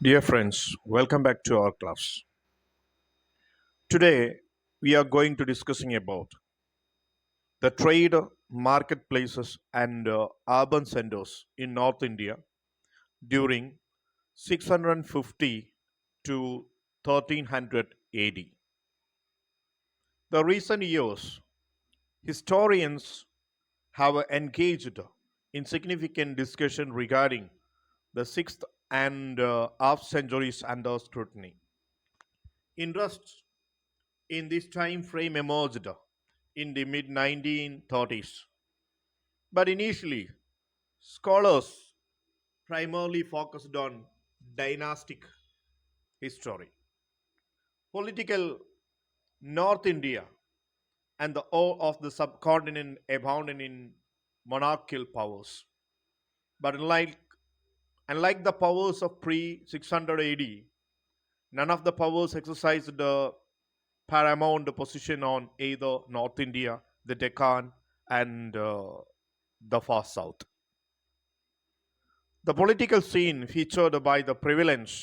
Dear friends, welcome back to our class. Today we are going to discussing about the trade marketplaces and urban centers in North India during 650 to 1300 AD. The recent years, historians have engaged in significant discussion regarding the sixth and half centuries under scrutiny. Interest in this time frame emerged in the mid 1930s. But initially, scholars primarily focused on dynastic history, political North India, and the whole of the subcontinent abounding in monarchical powers. But unlike the powers of pre 600 AD, none of the powers exercised a paramount position on either North India, the Deccan, and the far south. The political scene featured by the prevalence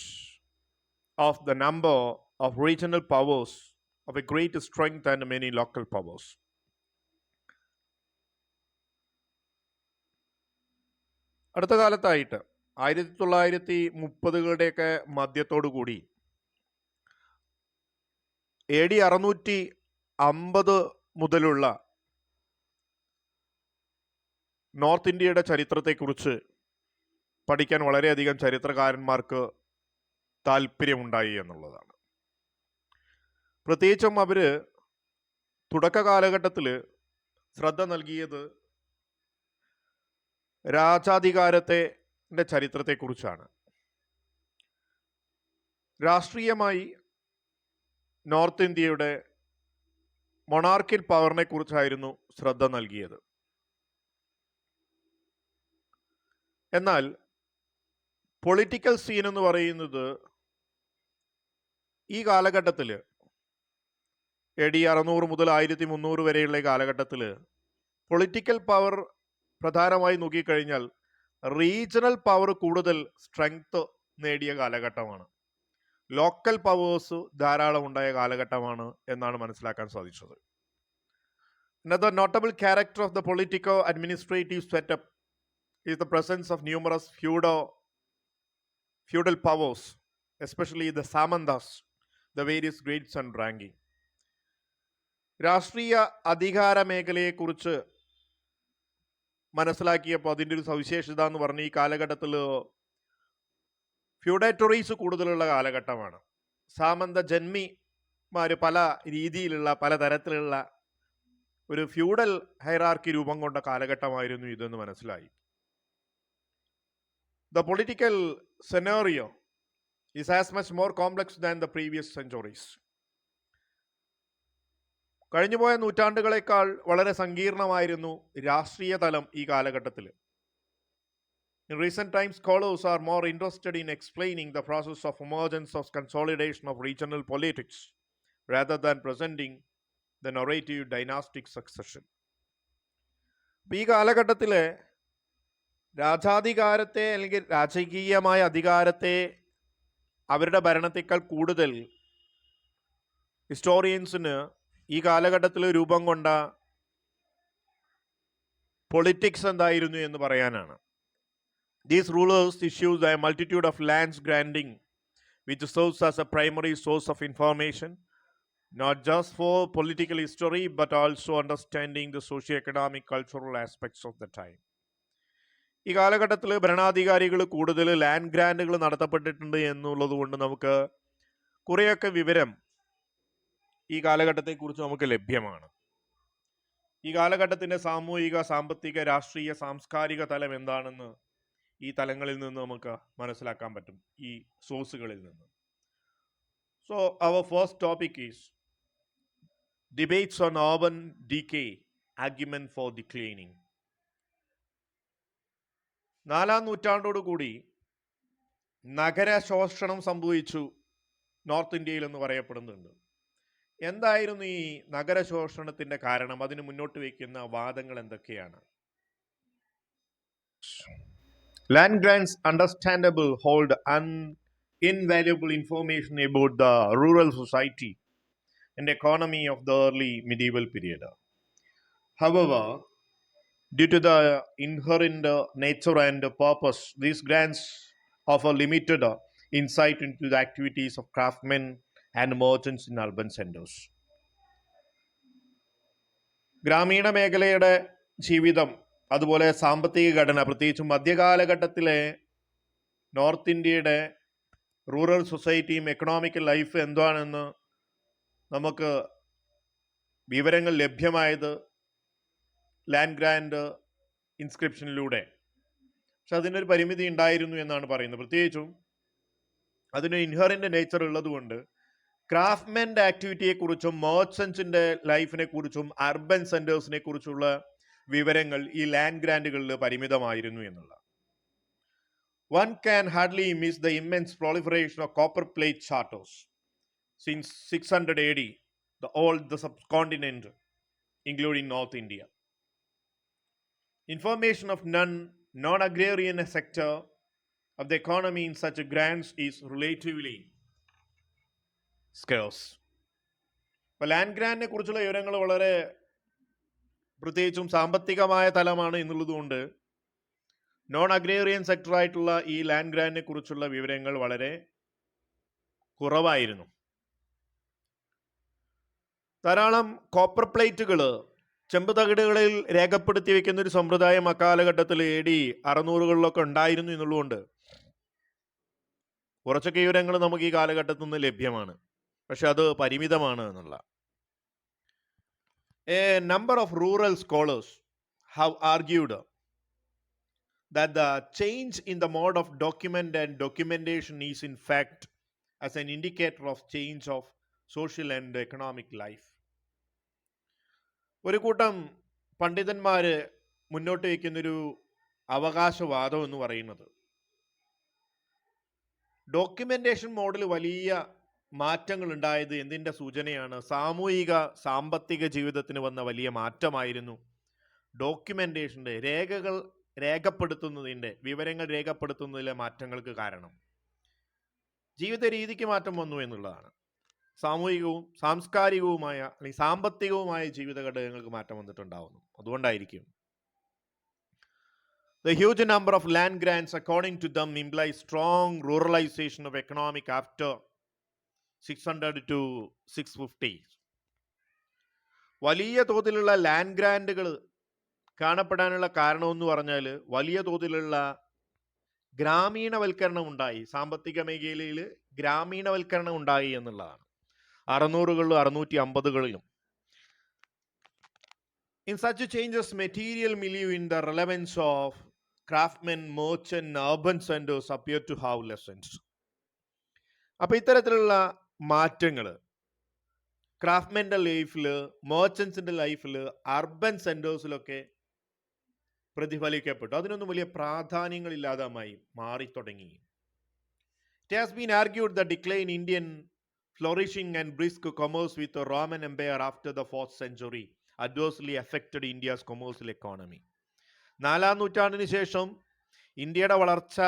of the number of regional powers of a great strength and many local powers. അടുത്ത കാലത്തായിട്ട് 1930കളുടെയൊക്കെ മധ്യത്തോടു കൂടി AD 650 മുതലുള്ള north ഇന്ത്യയുടെ ചരിത്രത്തെക്കുറിച്ച് പഠിക്കാൻ വളരെയധികം ചരിത്രകാരന്മാർക്ക് താല്പര്യമുണ്ടായി എന്നുള്ളതാണ്. പ്രത്യേകിച്ചും അവർ തുടക്ക കാലഘട്ടത്തിൽ ശ്രദ്ധ നൽകിയത് രാജാധികാരത്തിൻ്റെ ചരിത്രത്തെക്കുറിച്ചാണ്. രാഷ്ട്രീയമായി നോർത്ത് ഇന്ത്യയുടെ മൊണാർക്കിൽ പവറിനെ കുറിച്ചായിരുന്നു ശ്രദ്ധ നൽകിയത്. എന്നാൽ പൊളിറ്റിക്കൽ സീൻ എന്ന് പറയുന്നത് ഈ കാലഘട്ടത്തിൽ AD 600 മുതൽ 1300 വരെയുള്ള കാലഘട്ടത്തിൽ പൊളിറ്റിക്കൽ പവർ പ്രധാനമായി നോക്കിക്കഴിഞ്ഞാൽ റീജിയണൽ പവർ കൂടുതൽ സ്ട്രെങ്ത് നേടിയ കാലഘട്ടമാണ്. ലോക്കൽ പവേഴ്സ് ധാരാളം ഉണ്ടായ കാലഘട്ടമാണ് എന്നാണ് മനസ്സിലാക്കാൻ സാധിച്ചത്. Another notable character of the political administrative setup is the presence of numerous feudal powers, especially the Samantas, the various grades and ranking. രാഷ്ട്രീയ അധികാര മേഖലയെക്കുറിച്ച് മനസ്സിലാക്കിയപ്പോൾ അതിൻ്റെ ഒരു സവിശേഷത എന്ന് പറഞ്ഞ് ഈ കാലഘട്ടത്തിൽ ഫ്യൂഡേറ്ററീസ് കൂടുതലുള്ള കാലഘട്ടമാണ്. സാമന്ത ജന്മിമാർ പല രീതിയിലുള്ള പല തരത്തിലുള്ള ഒരു ഫ്യൂഡൽ ഹൈറാർക്കി രൂപം കൊണ്ട കാലഘട്ടമായിരുന്നു ഇതെന്ന് മനസ്സിലായി. The political scenario is as much more complex than the previous centuries. കഴിഞ്ഞുപോയ നൂറ്റാണ്ടുകളേക്കാൾ വളരെ സങ്കീർണമായിരുന്നു രാഷ്ട്രീയ തലം ഈ കാലഘട്ടത്തിൽ. In recent times, scholars are more interested in explaining the process of emergence of consolidation of regional politics rather than presenting the narrative dynastic succession. ഈ കാലഘട്ടത്തിലെ രാജാധികാരത്തെ അല്ലെങ്കിൽ രാജകീയമായ അധികാരത്തെ അവരുടെ ഭരണത്തെക്കാൾ കൂടുതൽ ഹിസ്റ്റോറിയൻസിന് ഈ കാലഘട്ടത്തിൽ രൂപം കൊണ്ട പൊളിറ്റിക്സ് എന്തായിരുന്നു എന്ന് പറയാനാണ്. These rulers issued a multitude of lands granting, which serves as a primary source of information, not just for political history, but also understanding the socio-economic, cultural aspects of the time. ഈ കാലഘട്ടത്തിൽ ഭരണാധികാരികൾ കൂടുതൽ land ഗ്രാൻഡുകൾ നടത്തപ്പെട്ടിട്ടുണ്ട് എന്നുള്ളത് കൊണ്ട് നമുക്ക് കുറേയൊക്കെ വിവരം ഈ കാലഘട്ടത്തെക്കുറിച്ച് നമുക്ക് ലഭ്യമാണ്. ഈ കാലഘട്ടത്തിൻ്റെ സാമൂഹിക, സാമ്പത്തിക, രാഷ്ട്രീയ, സാംസ്കാരിക തലം എന്താണെന്ന് ഈ തലങ്ങളിൽ നിന്ന് നമുക്ക് മനസ്സിലാക്കാൻ പറ്റും, ഈ സോഴ്സുകളിൽ നിന്ന്. സോ അവർ first topic is debates on urban decay, argument for declining. 4-ാം നൂറ്റാണ്ടോടുകൂടി നഗരശോഷണം സംഭവിച്ചു നോർത്ത് ഇന്ത്യയിൽ എന്ന് പറയപ്പെടുന്നുണ്ട്. എന്തായിരുന്നു ഈ നഗരശോഷണത്തിൻ്റെ കാരണം? അതിന് മുന്നോട്ട് വയ്ക്കുന്ന വാദങ്ങൾ എന്തൊക്കെയാണ്? Land grants, understandable, hold invaluable information about the rural society and economy of the early medieval period. However, due to the inherent nature and purpose, these grants offer limited insight into the activities of craftsmen and merchants in urban centers. ഗ്രാമീണ മേഖലയുടെ ജീവിതം, അതുപോലെ സാമ്പത്തിക ഘടന, പ്രത്യേകിച്ചും മധ്യകാലഘട്ടത്തിലെ north ഇന്ത്യയുടെ rural സൊസൈറ്റിയും economical life എന്താണെന്ന് നമുക്ക് വിവരങ്ങൾ ലഭ്യമായത് ലാൻഡ് ഗ്രാൻഡ് ഇൻസ്ക്രിപ്ഷനിലൂടെ. പക്ഷെ അതിനൊരു പരിമിതി ഉണ്ടായിരുന്നു എന്നാണ് പറയുന്നത്. പ്രത്യേകിച്ചും അതിന് ഇൻഹറന്റ് നേച്ചർ ഉള്ളതുകൊണ്ട് ക്രാഫ്റ്റ്മെന്റ് ആക്ടിവിറ്റിയെക്കുറിച്ചും മേർച്ചൻസിന്റെ ലൈഫിനെ കുറിച്ചും അർബൻ സെന്റേഴ്സിനെ കുറിച്ചുള്ള വിവരങ്ങൾ ഈ ലാൻഡ് ഗ്രാൻഡുകളിൽ പരിമിതമായിരുന്നു എന്നുള്ള. One can hardly miss the immense proliferation of copper plate charters since 600 AD, the subcontinent, including North India. Information of non-agrarian sector of the economy in such grants is relatively scarce. അപ്പോൾ land ഗ്രാൻഡിനെ കുറിച്ചുള്ള വിവരങ്ങൾ വളരെ പ്രത്യേകിച്ചും സാമ്പത്തികമായ തലമാണ് എന്നുള്ളതുകൊണ്ട് non agrarian സെക്ടറായിട്ടുള്ള ഈ land ഗ്രാൻഡിനെ കുറിച്ചുള്ള വിവരങ്ങൾ വളരെ കുറവായിരുന്നു. ധാരാളം കോപ്പർ പ്ലേറ്റുകൾ, ചെമ്പ് തകിടുകളിൽ രേഖപ്പെടുത്തി വെക്കുന്ന ഒരു സമ്പ്രദായം അക്കാലഘട്ടത്തിൽ AD 600-കളിലൊക്കെ ഉണ്ടായിരുന്നു എന്നുള്ളതുകൊണ്ട് കുറച്ചൊക്കെ വിവരങ്ങൾ നമുക്ക് ഈ കാലഘട്ടത്തിൽ നിന്ന് ലഭ്യമാണ്. പക്ഷെ അത് പരിമിതമാണ് എന്നുള്ള. A number of rural scholars have argued that the change in the mode of document and documentation is in fact as an indicator of change of social and economic life. ഒരു കൂട്ടം പണ്ഡിതന്മാര് മുന്നോട്ട് വയ്ക്കുന്നൊരു അവകാശവാദം എന്ന് പറയുന്നത് ഡോക്യുമെന്റേഷൻ മോഡിൽ വലിയ മാറ്റങ്ങൾ ഉണ്ടായത് എന്തിൻ്റെ സൂചനയാണ്? സാമൂഹിക സാമ്പത്തിക ജീവിതത്തിന് വന്ന വലിയ മാറ്റമായിരുന്നു ഡോക്യുമെന്റേഷൻ്റെ രേഖപ്പെടുത്തുന്നതിൻ്റെ വിവരങ്ങൾ രേഖപ്പെടുത്തുന്നതിലെ മാറ്റങ്ങൾക്ക് കാരണം. ജീവിത രീതിക്ക് മാറ്റം വന്നു എന്നുള്ളതാണ്. സാമൂഹികവും സാംസ്കാരികവുമായ അല്ലെങ്കിൽ സാമ്പത്തികവുമായ ജീവിത ഘടകങ്ങൾക്ക് മാറ്റം വന്നിട്ടുണ്ടാവുന്നു. അതുകൊണ്ടായിരിക്കും. The huge number of land grants according to them implies strong ruralization of economic after 600 to 650. വലിയ തോതിലുള്ള ലാൻഡ് ഗ്രാൻഡുകൾ കാണപ്പെടാനുള്ള കാരണമെന്ന് പറഞ്ഞാൽ വലിയ തോതിലുള്ള ഗ്രാമീണവൽക്കരണം ഉണ്ടായി, സാമ്പത്തിക മേഖലയിൽ ഗ്രാമീണവൽക്കരണം ഉണ്ടായി എന്നുള്ളതാണ്. 600-കളിലും 650-കളിലും. In such changes, material milieu in the relevance of craftsmen, merchant, urban centers appear to have lessons. അപ്പൊ ഇത്തരത്തിലുള്ള മാറ്റങ്ങൾ ക്രാഫ്റ്റ്മെന്റെ ലൈഫിൽ, മെർച്ചൻസിന്റെ ലൈഫിൽ, അർബൻ സെന്റേഴ്സിലൊക്കെ പ്രതിഫലിക്കപ്പെട്ടു. അതിനൊന്നും വലിയ പ്രാധാന്യങ്ങളില്ലാതായി മാറി തുടങ്ങി. It has been argued that decline in Indian flourishing and brisk commerce with the Roman Empire after the 4th century adversely affected India's commercial economy. 4-ാം നൂറ്റാണ്ടിന് ശേഷം ഇന്ത്യയുടെ വളർച്ച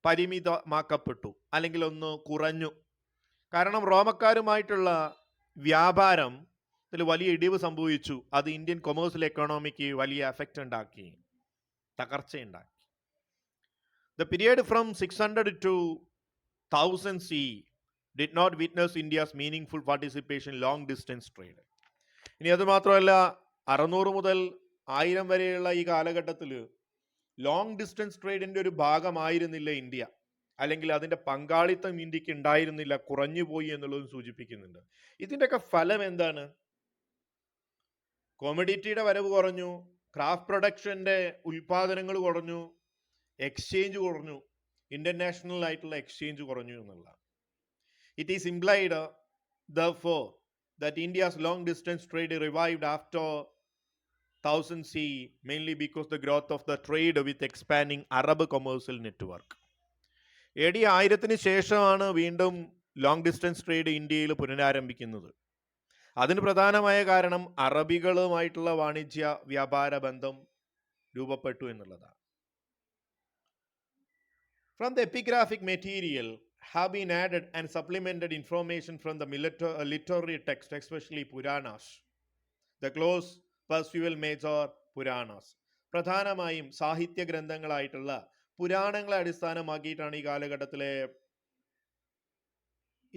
പരിമിതമാക്കപ്പെട്ടു, അല്ലെങ്കിൽ ഒന്ന് കുറഞ്ഞു. കാരണം റോമക്കാരുമായിട്ടുള്ള വ്യാപാരത്തിൽ വലിയ ഇടിവ് സംഭവിച്ചു. അത് ഇന്ത്യൻ കൊമേഴ്സ്യൽ എക്കോണമിക്ക് വലിയ എഫക്റ്റ് ഉണ്ടാക്കി, തകർച്ചയുണ്ടാക്കി. The period from 600 to 1000 CE did not witness India's meaningful participation in long distance trade. ഇനി അത് മാത്രമല്ല, 600 മുതൽ 1000 വരെയുള്ള ഈ കാലഘട്ടത്തിൽ ലോങ് ഡിസ്റ്റൻസ് ട്രേഡിന്റെ ഒരു ഭാഗമായിരുന്നില്ല ഇന്ത്യ, അല്ലെങ്കിൽ അതിന്റെ പങ്കാളിത്തം ഇന്ത്യക്ക് ഉണ്ടായിരുന്നില്ല, കുറഞ്ഞുപോയി എന്നുള്ളതും സൂചിപ്പിക്കുന്നുണ്ട്. ഇതിൻ്റെയൊക്കെ ഫലം എന്താണ്? കോമഡിറ്റിയുടെ വരവ് കുറഞ്ഞു, ക്രാഫ്റ്റ് പ്രൊഡക്ഷന്റെ ഉൽപാദനങ്ങൾ കുറഞ്ഞു, എക്സ്ചേഞ്ച് കുറഞ്ഞു, ഇന്റർനാഷണൽ ആയിട്ടുള്ള എക്സ്ചേഞ്ച് കുറഞ്ഞു എന്നുള്ള. It is implied, therefore, that India's long distance trade revived after 1000 CE, mainly because the growth of the trade with expanding Arab commercial network. AD 1000-ന് ശേഷമാണ് വീണ്ടും ലോങ് ഡിസ്റ്റൻസ് ട്രേഡ് ഇന്ത്യയിൽ പുനരാരംഭിക്കുന്നത്. അതിന് പ്രധാനമായ കാരണം അറബികളുമായിട്ടുള്ള വാണിജ്യ വ്യാപാര ബന്ധം രൂപപ്പെട്ടു എന്നുള്ളതാണ്. From the epigraphic material, have been added and supplemented information from the literary text, especially Puranas. The close perusal major Puranas. പ്രധാനമായും സാഹിത്യ ഗ്രന്ഥങ്ങളായിട്ടുള്ള പുരാണങ്ങളെ അടിസ്ഥാനമാക്കിയിട്ടാണ് ഈ കാലഘട്ടത്തിലെ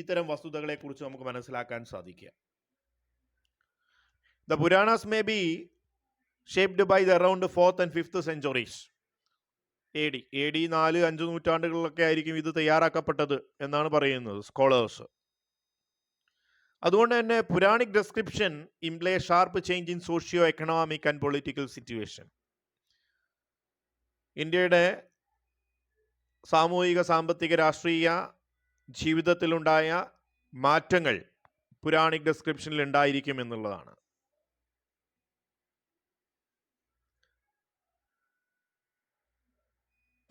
ഇത്തരം വസ്തുതകളെ കുറിച്ച് നമുക്ക് മനസ്സിലാക്കാൻ സാധിക്കുക. The Puranas may be shaped by the around 4th and 5th centuries. AD 4-5 നൂറ്റാണ്ടുകളിലൊക്കെ ആയിരിക്കും ഇത് തയ്യാറാക്കപ്പെട്ടത് എന്നാണ് പറയുന്നത് സ്കോളേഴ്സ്. അതുകൊണ്ട് തന്നെ Puranic description imply sharp change in socio economic and political situation. ഇന്ത്യയുടെ സാമൂഹിക സാമ്പത്തിക രാഷ്ട്രീയ ജീവിതത്തിലുണ്ടായ മാറ്റങ്ങൾ പുരാണിക് ഡെസ്ക്രിപ്ഷനിൽ ഉണ്ടായിരിക്കും എന്നുള്ളതാണ്.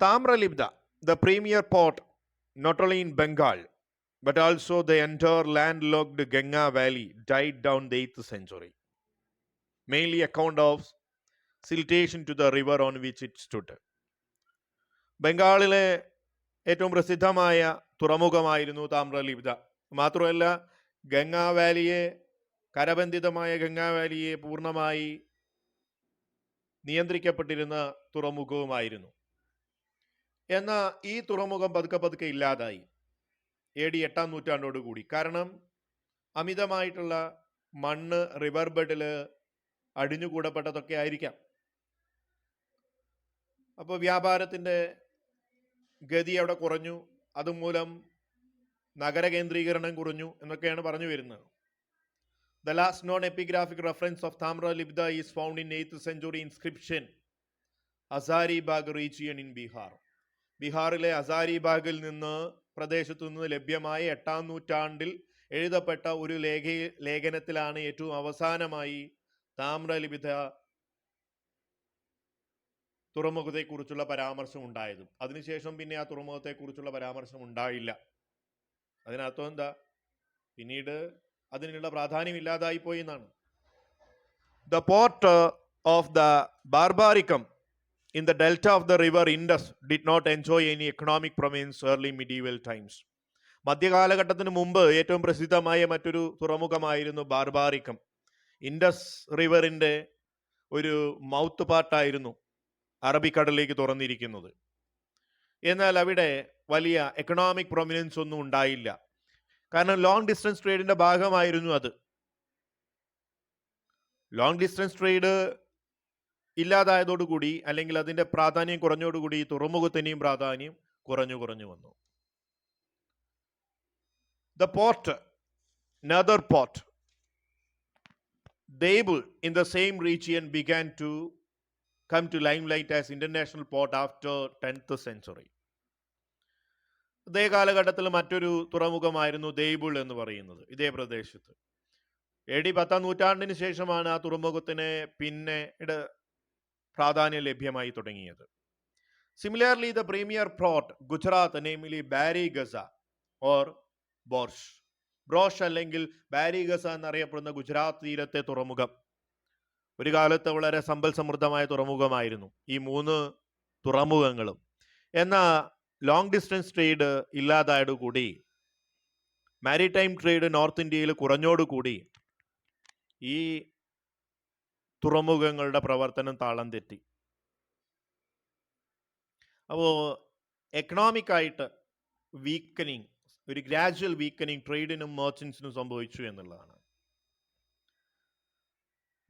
Tamralipta, the premier port not only in Bengal but also the entire landlocked Ganga valley, died down the 8th century, mainly account of siltation to the river on which it stood. ബംഗാളിലെ ഏറ്റവും പ്രസിദ്ധമായ തുറമുഖമായിരുന്നു താമ്രലിപ്ത. മാത്രമല്ല ഗംഗാ വാലിയെ, കരബന്ധിതമായ ഗംഗാ വാലിയെ പൂർണ്ണമായി നിയന്ത്രിക്കപ്പെട്ടിരുന്ന തുറമുഖവുമായിരുന്നു. എന്നാൽ ഈ തുറമുഖം പതുക്കെ ഇല്ലാതായി AD 8-ാം നൂറ്റാണ്ടോടുകൂടി. കാരണം അമിതമായിട്ടുള്ള മണ്ണ് റിവർ ബെഡിൽ അടിഞ്ഞുകൂടപ്പെട്ടതൊക്കെ ആയിരിക്കാം. അപ്പോൾ വ്യാപാരത്തിൻ്റെ ഗതി അവിടെ കുറഞ്ഞു, അതുമൂലം നഗര കേന്ദ്രീകരണം കുറഞ്ഞു എന്നൊക്കെയാണ് പറഞ്ഞു വരുന്നത്. The last known epigraphic reference of Tamralipta is found in 8th century inscription Hazaribagh region in Bihar. ബീഹാറിലെ ഹസാരിബാഗിൽ നിന്ന് പ്രദേശത്തു നിന്ന് ലഭ്യമായ 8-ാം നൂറ്റാണ്ടിൽ എഴുതപ്പെട്ട ഒരു ലേഖനത്തിലാണ് ഏറ്റവും അവസാനമായി താമ്രലിപ്ത തുറമുഖത്തെക്കുറിച്ചുള്ള പരാമർശം ഉണ്ടായത്. അതിനുശേഷം പിന്നെ ആ തുറമുഖത്തെക്കുറിച്ചുള്ള പരാമർശം ഉണ്ടായില്ല. അതിനർത്ഥം എന്താ? പിന്നീട് അതിനുള്ള പ്രാധാന്യം ഇല്ലാതായി പോയി എന്നാണ്. The port of the Barbaricum in the delta of the river Indus did not enjoy any economic prominence early medieval times. മധ്യകാലഘട്ടത്തിന് മുമ്പ് ഏറ്റവും പ്രസിദ്ധമായ മറ്റൊരു തുറമുഖമായിരുന്നു ബാർബാറിക്കം. ഇൻഡസ് റിവറിൻ്റെ ഒരു മൗത്ത് പാർട്ടായിരുന്നു അറബിക്കടലിലേക്ക് തുറന്നിരിക്കുന്നത്. എന്നാൽ അവിടെ വലിയ എക്കണോമിക് പ്രൊമിനൻസ് ഒന്നും ഉണ്ടായില്ല. കാരണം ലോങ് ഡിസ്റ്റൻസ് ട്രേഡിൻ്റെ ഭാഗമായിരുന്നു അത്. ലോങ് ഡിസ്റ്റൻസ് ട്രേഡ് ഇല്ലാതായതോടുകൂടി, അല്ലെങ്കിൽ അതിൻ്റെ പ്രാധാന്യം കുറഞ്ഞതോടുകൂടി ഈ തുറമുഖത്തിൻ്റെയും പ്രാധാന്യം കുറഞ്ഞു വന്നു. The port, another port, Daebul in the same region began to come to limelight as international port after 10th century. അതേ കാലഘട്ടത്തിൽ മറ്റൊരു തുറമുഖമായിരുന്നു ദേബുൾ എന്ന് പറയുന്നത് ഇതേ പ്രദേശത്ത്. AD 10-ാം നൂറ്റാണ്ടിന് ശേഷമാണ് ആ തുറമുഖത്തിന് പിന്നീട് പ്രാധാന്യം ലഭ്യമായി തുടങ്ങിയത്. Similarly, the premier port Gujarat, namely ബാരിഗസ or ബ്രോഷ് അല്ലെങ്കിൽ ബാരിഗസ എന്നറിയപ്പെടുന്ന ഗുജറാത്ത് തീരത്തെ തുറമുഖം ഒരു കാലത്ത് വളരെ സമ്പൽ സമൃദ്ധമായ തുറമുഖമായിരുന്നു ഈ 3 തുറമുഖങ്ങളും. എന്നാൽ ലോങ് ഡിസ്റ്റൻസ് ട്രേഡ് ഇല്ലാതായതോടുകൂടി, മാരിടൈം ട്രേഡ് നോർത്ത് ഇന്ത്യയിൽ കുറഞ്ഞോടുകൂടി ഈ തുറമുഖങ്ങളുടെ പ്രവർത്തനം താളം തെറ്റി. അപ്പോൾ എക്കണോമിക്കായിട്ട് വീക്കനിങ്, ഒരു ഗ്രാജുവൽ വീക്കനിങ് ട്രേഡിനും മെർച്ചൻസിനും സംഭവിച്ചു എന്നുള്ളതാണ്.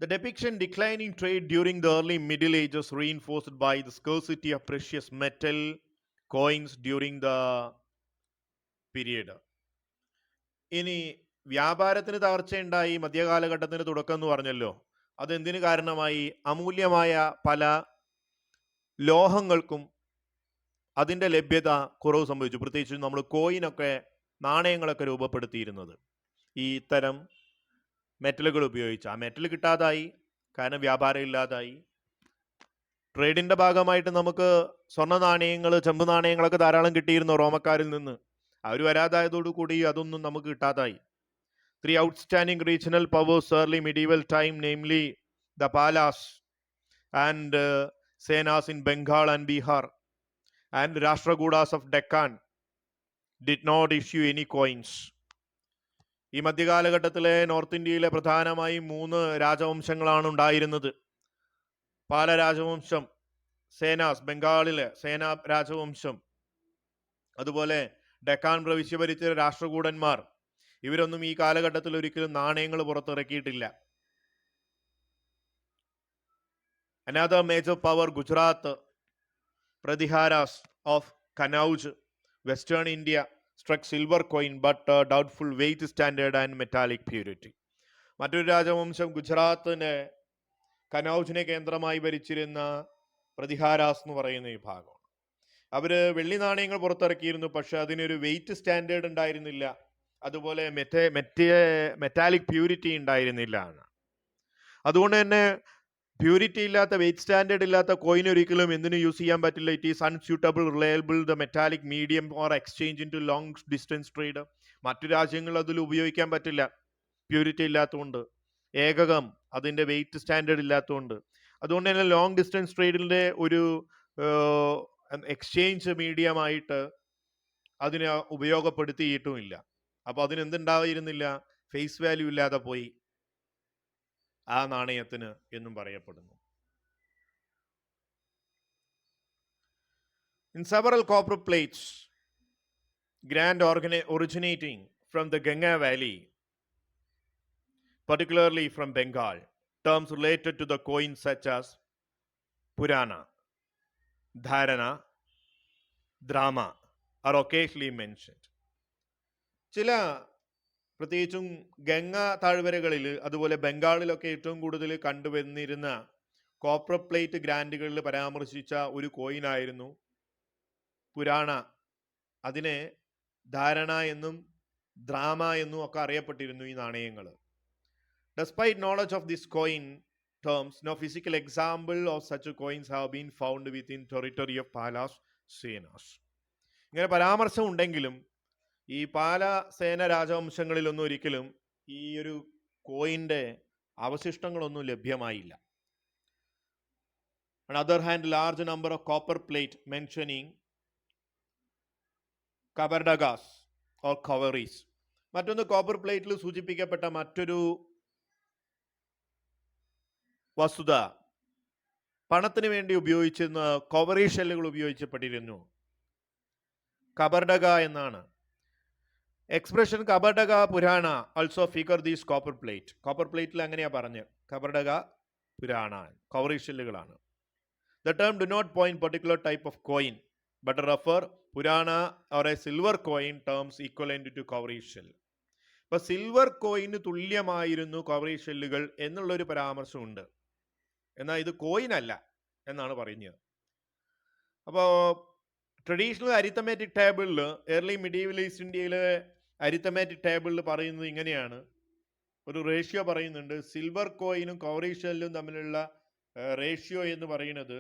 The depiction declining trade during the early Middle Ages reinforced by the scarcity of precious metal coins during the period. ഇനി വ്യാപാരത്തിന് തകർച്ചയുണ്ടായി മധ്യകാലഘട്ടത്തിന് തുടക്കം എന്ന് പറഞ്ഞല്ലോ. അതെന്തിനു കാരണമായി? അമൂല്യമായ പല ലോഹങ്ങൾക്കും അതിൻ്റെ ലഭ്യത കുറവ് സംഭവിച്ചു. പ്രത്യേകിച്ച് നമ്മൾ കോയിനൊക്കെ, നാണയങ്ങളൊക്കെ രൂപപ്പെടുത്തിയിരുന്നത് ഈ ഇത്തരം മെറ്റലുകൾ ഉപയോഗിച്ച്. ആ മെറ്റൽ കിട്ടാതായി, കാരണം വ്യാപാരം ഇല്ലാതായി. ട്രേഡിൻ്റെ ഭാഗമായിട്ട് നമുക്ക് സ്വർണ്ണ നാണയങ്ങൾ, ചെമ്പ് നാണയങ്ങളൊക്കെ ധാരാളം കിട്ടിയിരുന്നു റോമക്കാരിൽ നിന്ന്. അവർ വരാതായതോടുകൂടി അതൊന്നും നമുക്ക് കിട്ടാതായി. 3 outstanding regional powers early medieval time, namely the Palas and Senas in Bengal and Bihar and Rashtrakudas of Deccan, did not issue any coins. ഈ മധ്യകാലഘട്ടത്തിലെ നോർത്ത് ഇന്ത്യയിലെ പ്രധാനമായും 3 രാജവംശങ്ങളാണ് ഉണ്ടായിരുന്നത്. പാല രാജവംശം, സേനാസ് ബംഗാളിലെ സേനാ രാജവംശം, അതുപോലെ ഡെക്കാൻ പ്രവിശ്യ ഭരിച്ച രാഷ്ട്രകൂടന്മാർ, ഇവരൊന്നും ഈ കാലഘട്ടത്തിൽ ഒരിക്കലും നാണയങ്ങൾ പുറത്തിറക്കിയിട്ടില്ല. Another major power, Gujarat, Pratiharas of Kannauj, Western India, struck silver coin but doubtful weight standard and metallic purity. മറ്റൊരു രാജവംശം ഗുജറാത്തിനെ കനൌജിനെ കേന്ദ്രമായി ഭരിച്ചിരുന്ന പ്രതിഹാരാസ് എന്ന് പറയുന്ന വിഭാഗമാണ്. അവര് വെള്ളി നാണയങ്ങൾ പുറത്തിറക്കിയിരുന്നു, പക്ഷെ അതിനൊരു വെയിറ്റ് സ്റ്റാൻഡേർഡ് ഉണ്ടായിരുന്നില്ല, അതുപോലെ മെറ്റാലിക് പ്യൂരിറ്റി ഉണ്ടായിരുന്നില്ല. അതുകൊണ്ട് തന്നെ പ്യൂരിറ്റി ഇല്ലാത്ത, വെയിറ്റ് സ്റ്റാൻഡേർഡ് ഇല്ലാത്ത കോയിൻ ഒരിക്കലും എന്തിനു യൂസ് ചെയ്യാൻ പറ്റില്ല. It is unsuitable, reliable, the metallic medium or exchange in to long distance trade. മറ്റു രാജ്യങ്ങൾ അതിൽ ഉപയോഗിക്കാൻ പറ്റില്ല, പ്യൂരിറ്റി ഇല്ലാത്തതുകൊണ്ട്. ഏകകം, അതിൻ്റെ വെയിറ്റ് സ്റ്റാൻഡേർഡ് ഇല്ലാത്തതുകൊണ്ട്. അതുകൊണ്ട് തന്നെ ലോങ് ഡിസ്റ്റൻസ് ട്രേഡിൻ്റെ ഒരു എക്സ്ചേഞ്ച് മീഡിയമായിട്ട് അതിനെ ഉപയോഗപ്പെടുത്തിയിട്ടുമില്ല. അപ്പോൾ അതിനെന്തുണ്ടായിരുന്നില്ല, ഫേസ് വാല്യൂ ഇല്ലാതെ പോയി ആ നാണയത്തിന് എന്നും പറയപ്പെടുന്നു. In several copper plates, grand originating from the Ganga Valley, particularly from Bengal, terms related to the coins such as Purana, Dharana, Drama are occasionally mentioned. ചില പ്രത്യേകിച്ചും ഗംഗ താഴ്വരകളിൽ, അതുപോലെ ബംഗാളിലൊക്കെ ഏറ്റവും കൂടുതൽ കണ്ടുവന്നിരുന്ന കോപ്പർ പ്ലേറ്റ് ഗ്രാൻഡുകളിൽ പരാമർശിച്ച ഒരു കോയിനായിരുന്നു പുരാണ. അതിനെ ധാരണ എന്നും ദ്രാമ എന്നും ഒക്കെ അറിയപ്പെട്ടിരുന്നു ഈ നാണയങ്ങൾ. Despite knowledge of this coin terms, no physical example of such coins have been found within territory of Pala's Senas. ഇങ്ങനെ പരാമർശം ഉണ്ടെങ്കിലും ഈ പാല സേന രാജവംശങ്ങളിലൊന്നും ഒരിക്കലും ഈ ഒരു കോയിൻ്റെ അവശിഷ്ടങ്ങളൊന്നും ലഭ്യമായില്ല. On the other hand, large number of copper plate mentioning kabardagas or cowries. മറ്റൊന്ന്, copper പ്ലേറ്റിൽ സൂചിപ്പിക്കപ്പെട്ട മറ്റൊരു വസ്തുത, പണത്തിന് വേണ്ടി ഉപയോഗിച്ചിരുന്ന കവറി ഷെല്ലുകൾ ഉപയോഗിച്ചപ്പെട്ടിരുന്നു. കബർഡക എന്നാണ് എക്സ്പ്രഷൻ. കബർഡക പുരാണ also figure these copper plate. Copper പ്ലേറ്റിൽ അങ്ങനെയാ പറഞ്ഞ്, കബർഡക പുരാണ കവറി ഷെല്ലുകളാണ്. The term do not point particular type of coin, but refer Purana or a silver coin terms equivalent to cowrie shell. അപ്പോൾ സിൽവർ കോയിന് തുല്യമായിരുന്നു കവറി ഷെല്ലുകൾ എന്നുള്ളൊരു പരാമർശമുണ്ട്, എന്നാൽ ഇത് കോയിൻ അല്ല എന്നാണ് പറയുന്നത്. അപ്പോൾ ട്രഡീഷണൽ അരിത്തമാറ്റിക് ടേബിളിൽ, ഏർലി മിഡീവൽ ഈസ്റ്റ് ഇന്ത്യയിലെ അരിത്തമാറ്റിക് ടേബിളിൽ പറയുന്നത് ഇങ്ങനെയാണ്, ഒരു റേഷ്യോ പറയുന്നുണ്ട്. സിൽവർ കോയിനും കവറി ഷെല്ലും തമ്മിലുള്ള റേഷ്യോ എന്ന് പറയുന്നത്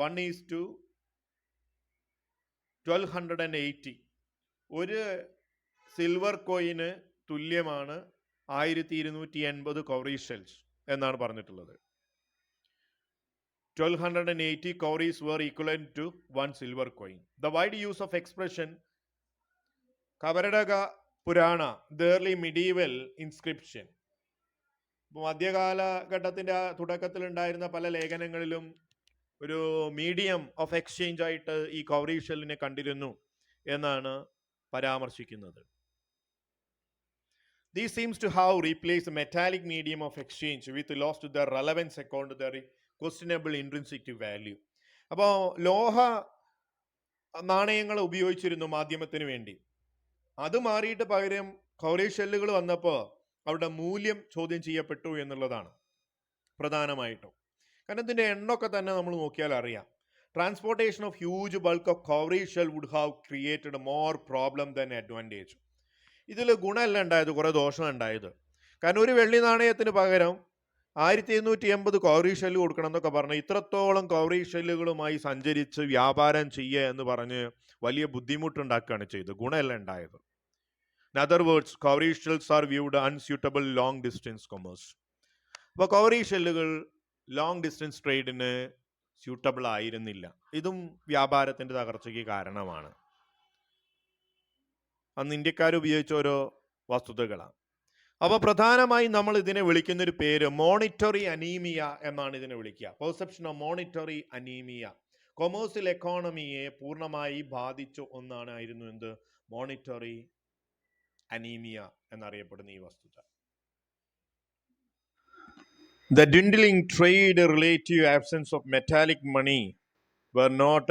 1:1280. ഒരു സിൽവർ കോയിന് തുല്യമാണ് 1280 കവറി ഷെൽസ് എന്നാണ് പറഞ്ഞിട്ടുള്ളത്. 1280 cowries were equivalent to 1 silver coin. The wide use of expression Kavaradaga Purana, the early medieval inscription. മധ്യകാലഘട്ടത്തിൻ്റെ തുടക്കത്തിലുണ്ടായിരുന്ന പല ലേഖനങ്ങളിലും ഒരു മീഡിയം ഓഫ് എക്സ്ചേഞ്ച് ആയിട്ട് ഈ കവറി ഷെല്ലിനെ കണ്ടിരുന്നു എന്നാണ് പരാമർശിക്കുന്നത്. This seems to have replaced the metallic medium of exchange with lost their relevance according to their questionable intrinsic value. അപ്പോൾ ലോഹ നാണയങ്ങൾ ഉപയോഗിച്ചിരുന്നു മാധ്യമത്തിന് വേണ്ടി. അത് മാറിയിട്ട് പകരം കവറി ഷെല്ലുകൾ വന്നപ്പോൾ അവരുടെ മൂല്യം ചോദ്യം ചെയ്യപ്പെട്ടു എന്നുള്ളതാണ് പ്രധാനമായിട്ടും. കാരണം ഇതിൻ്റെ എണ്ണമൊക്കെ തന്നെ നമ്മൾ നോക്കിയാൽ അറിയാം. Transportation of huge bulk of cowrie shell would have created more problem than advantage. ഇതിൽ ഗുണമല്ല ഉണ്ടായത്, കുറേ ദോഷം ഉണ്ടായത്. കാരണം ഒരു വെള്ളി നാണയത്തിന് പകരം 1280 കവറി ഷെല്ല് കൊടുക്കണം എന്നൊക്കെ പറഞ്ഞ് ഇത്രത്തോളം കവറി ഷെല്ലുകളുമായി സഞ്ചരിച്ച് വ്യാപാരം ചെയ്യുക എന്ന് പറഞ്ഞ് വലിയ ബുദ്ധിമുട്ടുണ്ടാക്കുകയാണ് ചെയ്തത്, ഗുണമല്ല ഉണ്ടായത്. In other words, cowrie shells are viewed unsuitable long distance commerce. അപ്പോൾ കവറി ഷെല്ലുകൾ ലോങ് ഡിസ്റ്റൻസ് ട്രേഡിന് സ്യൂട്ടബിൾ ആയിരുന്നില്ല. ഇതും വ്യാപാരത്തിൻ്റെ തകർച്ചയ്ക്ക് കാരണമാണ്. അന്ന് ഇന്ത്യക്കാർ ഉപയോഗിച്ച ഓരോ വസ്തുതകളാണ്. അപ്പോൾ പ്രധാനമായും നമ്മൾ ഇതിനെ വിളിക്കുന്നൊരു പേര് മോണിറ്ററി അനീമിയ എന്നാണ് ഇതിനെ വിളിക്കുക. Perception of monetary anaemia commercial എക്കോണമിയെ പൂർണ്ണമായി ബാധിച്ച ഒന്നാണായിരുന്നു എന്ത് മോണിറ്ററി അനീമിയ എന്നറിയപ്പെടുന്ന ഈ വസ്തുത. The dwindling trade, relative absence of metallic money were not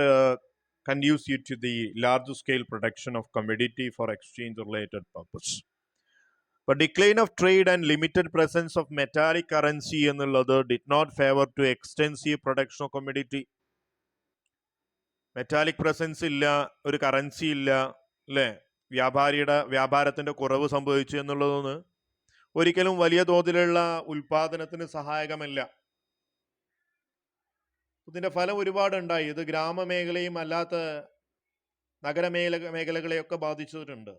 conducive to the large-scale production of commodity for exchange-related purpose. But decline of trade and limited presence of metallic currency എന്നുള്ളത് did not favor to extensive production of commodity. Metallic presence ഇല്ല, ഒരു currency ഇല്ല, അല്ലേ? വ്യാപാരത്തിന്റെ കുറവ് സംഭവിച്ചു എന്നുള്ളതൊന്ന് ഒരിക്കലും വലിയ തോതിലുള്ള ഉൽപാദനത്തിന് സഹായകമല്ല. ഇതിന്റെ ഫലം ഒരുപാടുണ്ടായി. ഇത് ഗ്രാമമേഖലയും അല്ലാത്ത മേഖലകളെയൊക്കെ ബാധിച്ചിട്ടുണ്ട്.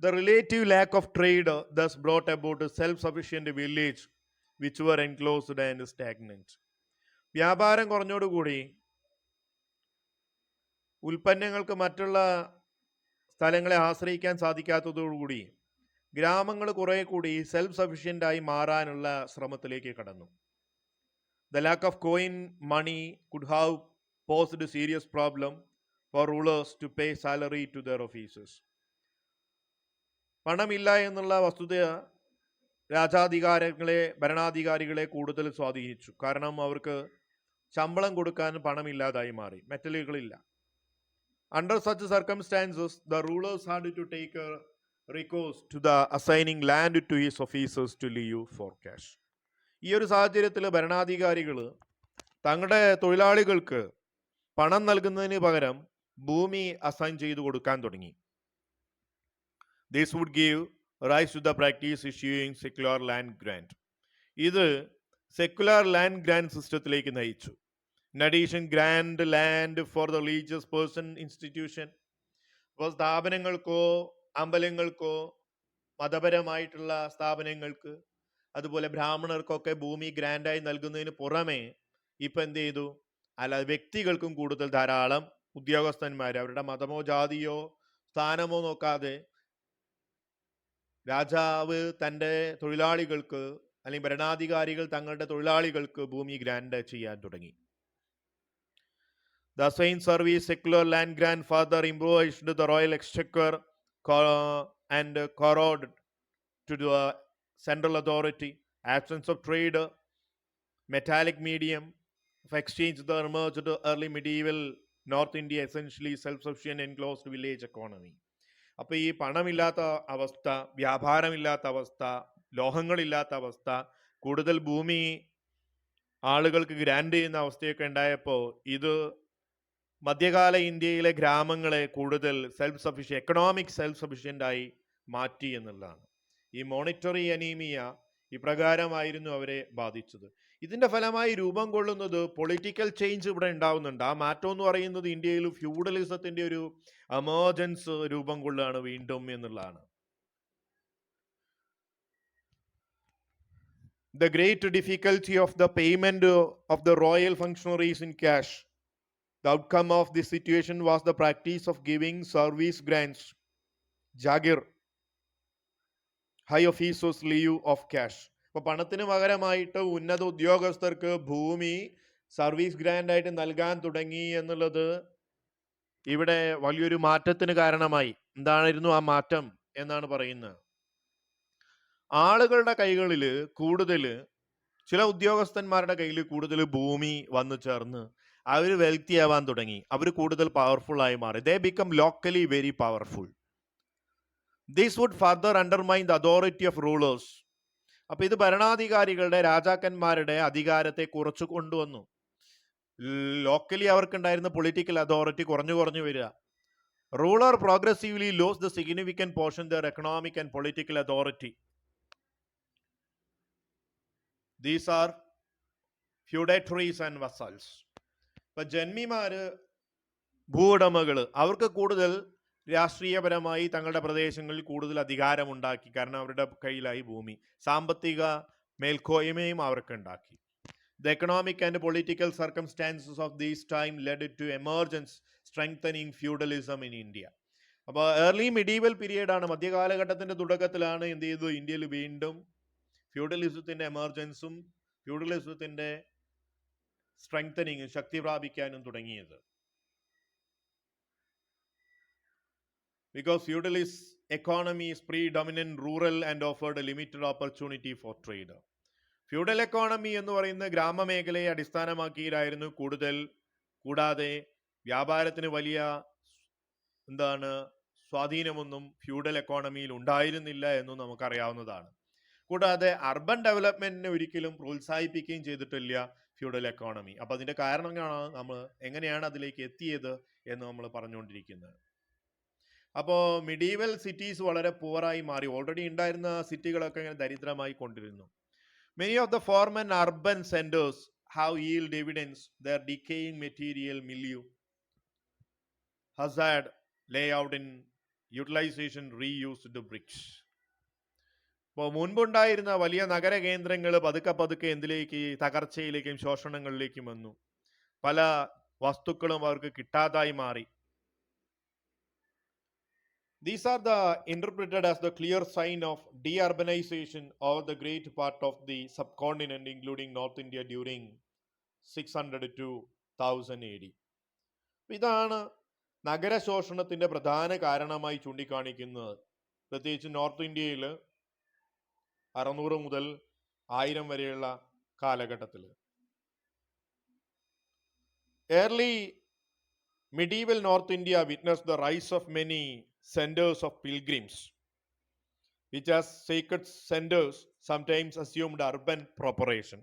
The relative lack of trade thus brought about a self-sufficient village which were enclosed and stagnant. വ്യാപാരം കുറഞ്ഞോടുകൂടി ഉൽപ്പന്നങ്ങൾക്ക് മറ്റുള്ള സ്ഥലങ്ങളെ ആശ്രയിക്കാൻ സാധിക്കാത്തതോടുകൂടി ഗ്രാമങ്ങൾ കുറെ കൂടി സെൽഫ് സഫിഷ്യൻ്റ് ആയി മാറാനുള്ള ശ്രമത്തിലേക്ക് കടന്നു. The lack of coin money could have posed a serious problem for rulers to pay salary to their officers. പണമില്ല എന്നുള്ള വസ്തുത ഭരണാധികാരികളെ കൂടുതൽ സ്വാധീനിച്ചു. കാരണം അവർക്ക് ശമ്പളം കൊടുക്കാൻ പണമില്ലാതായി മാറി, മെറ്റലുകളില്ല. Under such circumstances, the rulers had to take a recourse to the assigning land to his officers to live for cash. ഈ ഒരു സാഹചര്യത്തിൽ ഭരണാധികാരികൾ തങ്ങളുടെ തൊഴിലാളികൾക്ക് പണം നൽകുന്നതിന് പകരം ഭൂമി അസൈൻ ചെയ്തു കൊടുക്കാൻ തുടങ്ങി. This would give rise to the practice issuing secular land grant. ഇത് സെക്കുലർ ലാൻഡ് ഗ്രാൻഡ് സിസ്റ്റത്തിലേക്ക് നയിച്ചു. In addition, grant land for the religious person institution. അപ്പോൾ സ്ഥാപനങ്ങൾക്കോ അമ്പലങ്ങൾക്കോ മതപരമായിട്ടുള്ള സ്ഥാപനങ്ങൾക്ക് അതുപോലെ ബ്രാഹ്മണർക്കൊക്കെ ഭൂമി ഗ്രാൻഡായി നൽകുന്നതിന് പുറമെ ഇപ്പം എന്ത് ചെയ്തു? വ്യക്തികൾക്കും കൂടുതൽ ധാരാളം ഉദ്യോഗസ്ഥന്മാർ അവരുടെ മതമോ ജാതിയോ സ്ഥാനമോ നോക്കാതെ രാജാവ് തൻ്റെ തൊഴിലാളികൾക്ക് അല്ലെങ്കിൽ ഭരണാധികാരികൾ തങ്ങളുടെ തൊഴിലാളികൾക്ക് ഭൂമി ഗ്രാൻഡ് ചെയ്യാൻ തുടങ്ങി. The assigned service secular land grant further impoverished the royal exchequer and corroded to the central authority. Absence of trade, metallic medium of exchange that emerged early medieval North India, essentially self-sufficient enclosed village economy. അപ്പോൾ ഈ പണമില്ലാത്ത അവസ്ഥ, വ്യാപാരമില്ലാത്ത അവസ്ഥ, ലോഹങ്ങളില്ലാത്ത അവസ്ഥ, കൂടുതൽ ഭൂമി ആളുകൾക്ക് grand ചെയ്യുന്ന അവസ്ഥയൊക്കെ ഉണ്ടായപ്പോൾ ഇത് മധ്യകാല ഇന്ത്യയിലെ ഗ്രാമങ്ങളെ കൂടുതൽ എക്കണോമിക് സെൽഫ് സഫിഷ്യൻ്റ് ആയി മാറ്റി എന്നുള്ളതാണ്. ഈ മോണിറ്ററി അനീമിയ ഇപ്രകാരമായിരുന്നു അവരെ ബാധിച്ചത്. ഇതിന്റെ ഫലമായി രൂപം കൊള്ളുന്നത് പൊളിറ്റിക്കൽ ചേഞ്ച് ഇവിടെ ഉണ്ടാവുന്നുണ്ട്. ആ മാറ്റം എന്ന് പറയുന്നത് ഇന്ത്യയിൽ ഫ്യൂഡലിസത്തിന്റെ ഒരു എമർജൻസ് രൂപം കൊള്ളുകയാണ് വീണ്ടും എന്നുള്ളതാണ്. The great difficulty of the payment of the royal functionaries in cash. The outcome of this situation was the practice of giving service grants, jagir, high officers leave of cash. അപ്പോൾ പണത്തിന് പകരമായിട്ട് ഉന്നത ഉദ്യോഗസ്ഥർക്ക് ഭൂമി service grand ആയിട്ട് നൽകാൻ തുടങ്ങി എന്നുള്ളത് ഇവിടെ വലിയൊരു മാറ്റത്തിന് കാരണമായി. എന്തായിരുന്നു ആ മാറ്റം എന്നാണ് പറയുന്നത്? ആളുകളുടെ കൈകളിൽ കൂടുതൽ, ചില ഉദ്യോഗസ്ഥന്മാരുടെ കയ്യിൽ കൂടുതൽ ഭൂമി വന്നു ചേർന്ന് അവർ വെൽത്തി ആവാൻ തുടങ്ങി. അവർ കൂടുതൽ പവർഫുൾ ആയി മാറി. They become locally very powerful. This would further undermine the authority of rulers. അപ്പൊ ഇത് ഭരണാധികാരികളുടെ, രാജാക്കന്മാരുടെ അധികാരത്തെ കുറച്ചു കൊണ്ടുവന്നു. ലോക്കലി അവർക്കുണ്ടായിരുന്ന പൊളിറ്റിക്കൽ അതോറിറ്റി കുറഞ്ഞു വരിക. Ruler progressively lose the significant portion their economic and political authority. These are feudatories and vassals. ഇപ്പൊ ജന്മിമാര്, ഭൂവുടമകള്, അവർക്ക് കൂടുതൽ രാഷ്ട്രീയപരമായി തങ്ങളുടെ പ്രദേശങ്ങളിൽ കൂടുതൽ അധികാരമുണ്ടാക്കി. കാരണം അവരുടെ കയ്യിലായി ഭൂമി. സാമ്പത്തിക മേൽക്കോയ്മയും അവർക്ക് ഉണ്ടാക്കി. The economic and political circumstances of this time led to emergence strengthening feudalism in India. അപ്പോൾ ഏർലി മിഡീവൽ പീരീഡാണ്, മധ്യകാലഘട്ടത്തിൻ്റെ തുടക്കത്തിലാണ് എന്ത് ചെയ്തു, ഇന്ത്യയിൽ വീണ്ടും ഫ്യൂഡലിസത്തിൻ്റെ എമർജൻസും ഫ്യൂഡലിസത്തിൻ്റെ സ്ട്രെങ്തനിങ്ങും, ശക്തി പ്രാപിക്കാനും തുടങ്ങിയത്. Because feudalist economy is predominant rural and offered a limited opportunity for trade. Feudal economy എന്ന് പറയുന്ന ഗ്രാമമേഖലയെ അടിസ്ഥാനമാക്കിയിട്ടായിരുന്നു കൂടുതൽ, കൂടാതെ വ്യാപാരത്തിന് വലിയ സ്വാധീനമൊന്നും ഫ്യൂഡൽ എക്കോണമിയിൽ ഉണ്ടായിരുന്നില്ല എന്നും നമുക്കറിയാവുന്നതാണ്. കൂടാതെ അർബൻ ഡെവലപ്മെന്റിനെ ഒരിക്കലും പ്രോത്സാഹിപ്പിക്കുകയും ചെയ്തിട്ടില്ല ഫ്യൂഡൽ എക്കോണമി. അപ്പോൾ അതിന്റെ കാരണങ്ങളാണ് നമ്മൾ എങ്ങനെയാണ് അതിലേക്ക് എത്തിയത് എന്ന് നമ്മൾ പറഞ്ഞുകൊണ്ടിരിക്കുന്നത്. അപ്പോൾ മിഡീവൽ സിറ്റീസ് വളരെ പൂറായി മാറി. ഓൾറെഡി ഉണ്ടായിരുന്ന സിറ്റികളൊക്കെ ഇങ്ങനെ ദരിദ്രമായി കൊണ്ടിരുന്നു. Many of the former urban centers have yield evidence their decaying material milieu, hazard layout in utilization reused bricks. ഇപ്പോൾ മുൻപുണ്ടായിരുന്ന വലിയ നഗര കേന്ദ്രങ്ങൾ പതുക്കെ പതുക്കെ എന്തിലേക്ക്, തകർച്ചയിലേക്കും ശോഷണങ്ങളിലേക്കും വന്നു. പല വസ്തുക്കളും അവർക്ക് കിട്ടാതായി മാറി. These are interpreted as the clear sign of deurbanization of the great part of the subcontinent, including North India during 600 to 1000 AD. ഇതാണ് നഗരശോഷണത്തിന്റെ പ്രധാന കാരണമായി ചൂണ്ടിക്കാണിക്കുന്നത്, പ്രത്യേകിച്ച് നോർത്ത് ഇന്ത്യയിൽ 600 മുതൽ 1000 വരെയുള്ള കാലഘട്ടത്തിൽ. Early medieval North India witnessed the rise of many centers of pilgrims, which as sacred centers sometimes assumed urban proportion.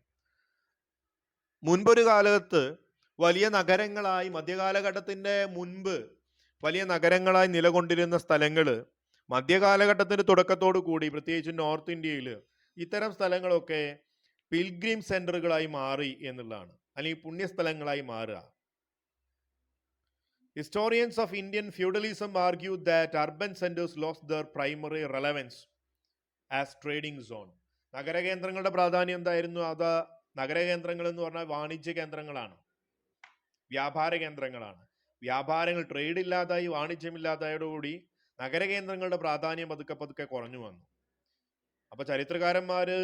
മുൻപൊരു കാലത്ത് വലിയ നഗരങ്ങളായി, മധ്യകാലഘട്ടത്തിൻ്റെ മുൻപ് വലിയ നഗരങ്ങളായി നിലകൊണ്ടിരുന്ന സ്ഥലങ്ങൾ മധ്യകാലഘട്ടത്തിൻ്റെ തുടക്കത്തോടു കൂടി, പ്രത്യേകിച്ച് നോർത്ത് ഇന്ത്യയിൽ ഇത്തരം സ്ഥലങ്ങളൊക്കെ പിൽഗ്രിം സെന്ററുകളായി മാറി എന്നുള്ളതാണ്, അല്ലെങ്കിൽ പുണ്യസ്ഥലങ്ങളായി മാറുക. Historians of Indian feudalism argue that urban centers lost their primary relevance as trading zone. നഗരകേന്ദ്രങ്ങളുടെ പ്രാധാന്യം എന്തായിരുന്നു? അത് നഗരകേന്ദ്രങ്ങൾ എന്ന് പറഞ്ഞാൽ വാണിജ്യ കേന്ദ്രങ്ങളാണ്, വ്യാപാര കേന്ദ്രങ്ങളാണ്. വ്യാപാരങ്ങൾ, ട്രേഡ് ഇല്ലാതായി, വാണിജ്യമില്ലാതായതോടുകൂടി നഗരകേന്ദ്രങ്ങളുടെ പ്രാധാന്യം പതുക്കെ പതുക്കെ കുറഞ്ഞു വന്നു. അപ്പൊ ചരിത്രകാരന്മാര്